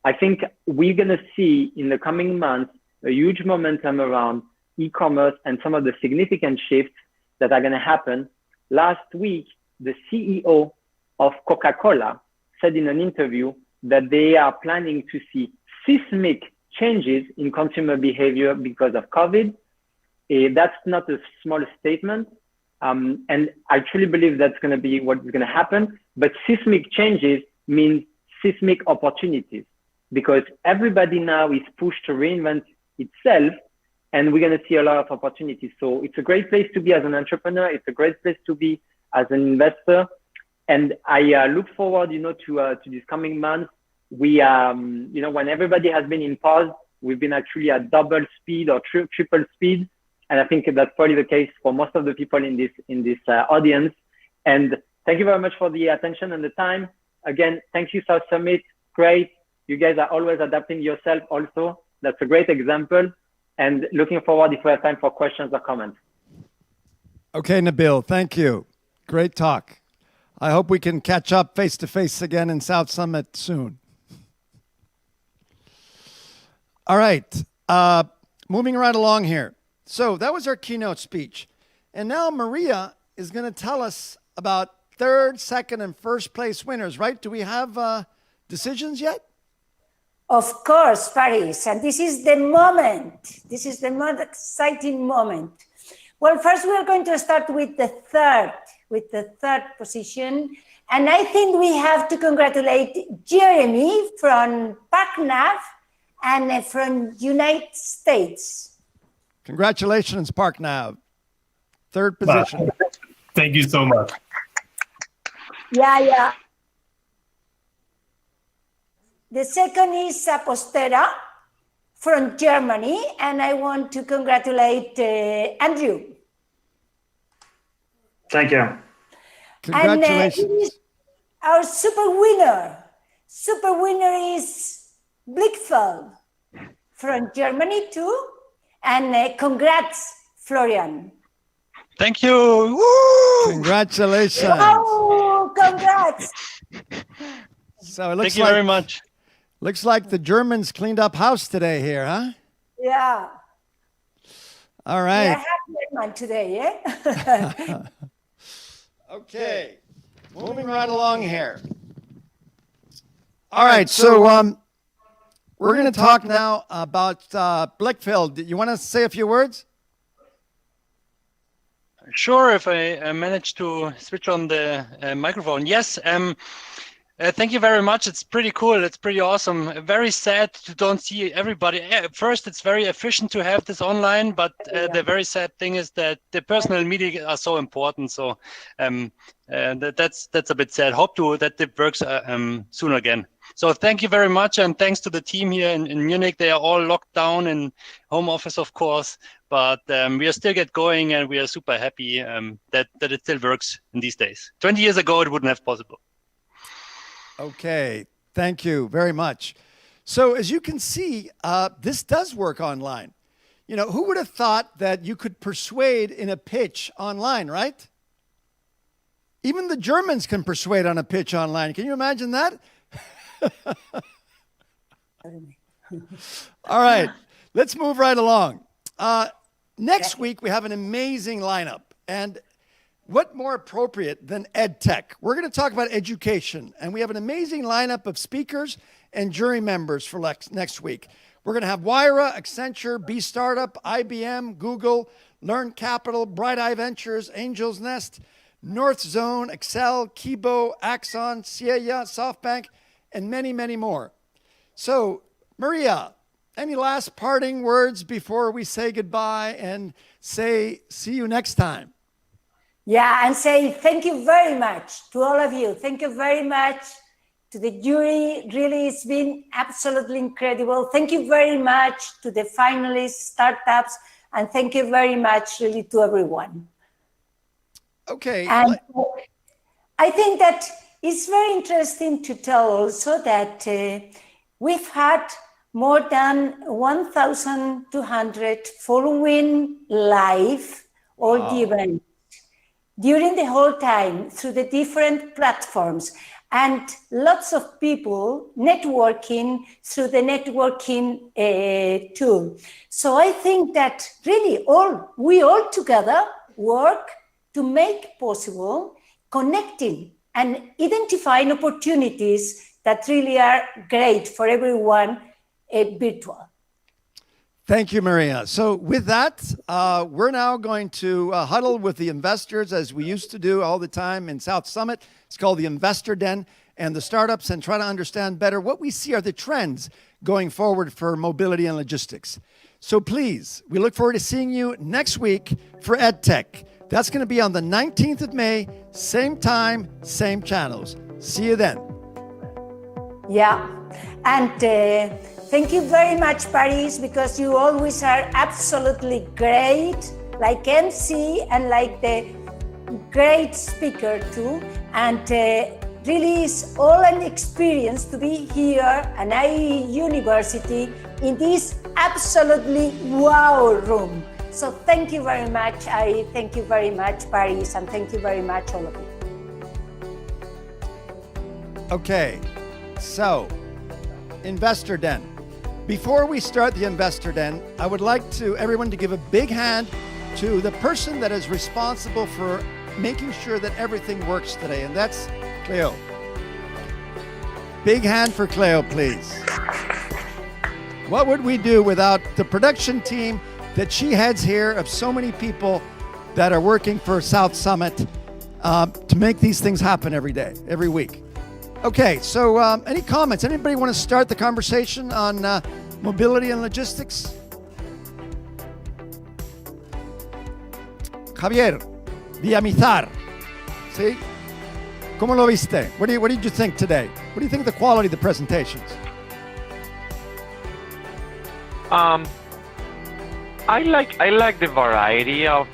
I think we're going to see in the coming months a huge momentum around e-commerce and some of the significant shifts that are going to happen. Last week, the CEO of Coca-Cola said in an interview that they are planning to see seismic changes in consumer behavior because of COVID. That's not a small statement. And I truly believe that's going to be what is going to happen. But seismic changes mean seismic opportunities, because everybody now is pushed to reinvent itself, and we're going to see a lot of opportunities. So it's a great place to be as an entrepreneur. It's a great place to be as an investor. And I look forward, to these coming months. We, when everybody has been in pause, we've been actually at double speed or triple speed. And I think that's probably the case for most of the people in this audience. And thank you very much for the attention and the time. Again, thank you, South Summit. Great. You guys are always adapting yourself also. That's a great example. And looking forward if we have time for questions or comments. Okay, Nabil, thank you. Great talk. I hope we can catch up face-to-face again in South Summit soon. All right, moving right along here. So that was our keynote speech. And now Maria is going to tell us about third, second, and first place winners, right? Do we have decisions yet? Of course, Paris. And this is the moment. This is the most exciting moment. Well, first we are going to start with the third position. And I think we have to congratulate Jeremy from ParkNav and from United States. Congratulations, ParkNav. Third position. Wow. Thank you so much. Yeah. The second is Apostera from Germany, and I want to congratulate Andrew. Thank you. Congratulations. And our super winner. Super winner is Blickfeld from Germany too. And congrats, Florian. Thank you. Woo! Congratulations. Oh, congrats. So it looks Thank you very much. Looks like the Germans cleaned up house today here, huh? Yeah. All We right. are happy man today, eh? Okay. Moving right along here. All right. So we're going to talk now about Blickfeld. You want to say a few words? Sure, if I manage to switch on the microphone. Yes, thank you very much. It's pretty cool. It's pretty awesome. Very sad to don't see everybody. First, it's very efficient to have this online, but the very sad thing is that the personal meetings are so important. So that's a bit sad. Hope that it works soon again. So thank you very much, and thanks to the team here in Munich. They are all locked down in home office, of course, but we are still get going, and we are super happy that it still works in these days. 20 years ago, it wouldn't have possible. Okay, thank you very much. So as you can see, this does work online. You know, who would have thought that you could persuade in a pitch online, right? Even the Germans can persuade on a pitch online. Can you imagine that? All right, let's move right along. Next week, we have an amazing lineup. And what more appropriate than EdTech? We're going to talk about education, and we have an amazing lineup of speakers and jury members for next week. We're going to have Wyra, Accenture, B Startup, IBM, Google, Learn Capital, Bright Eye Ventures, Angel's Nest, North Zone, Excel, Kibo, Axon, Ciela, SoftBank, and many, many more. So, Maria, any last parting words before we say goodbye and say see you next time? Yeah, and say thank you very much to all of you. Thank you very much to the jury. Really, it's been absolutely incredible. Thank you very much to the finalists, startups, and thank you very much really to everyone. Okay. And I think that it's very interesting to tell also that we've had more than 1,200 following live all the event during the whole time through the different platforms, and lots of people networking through the networking tool. So I think that really we all together work to make possible connecting and identifying opportunities that really are great for everyone virtual. Thank you, Maria. So with that, we're now going to huddle with the investors as we used to do all the time in South Summit. It's called the Investor Den, and the startups, and try to understand better what we see are the trends going forward for mobility and logistics. So please, we look forward to seeing you next week for EdTech. That's going to be on the 19th of May, same time, same channels. See you then. Yeah, and thank you very much, Paris, because you always are absolutely great, like MC and like the great speaker too. And really is all an experience to be here at IE University in this absolutely wow room. So thank you very much. I thank you very much, Paris, and thank you very much, all of you. Okay, so Investor Den. Before we start the Investor Den, I would like everyone to give a big hand to the person that is responsible for making sure that everything works today, and that's Cleo. Big hand for Cleo, please. What would we do without the production team that she heads here of so many people that are working for South Summit to make these things happen every day, every week? Okay, so any comments? Anybody want to start the conversation on mobility and logistics? Javier Villamizar, see? ¿Cómo lo viste? What did you think today? What do you think of the quality of the presentations? I like the variety of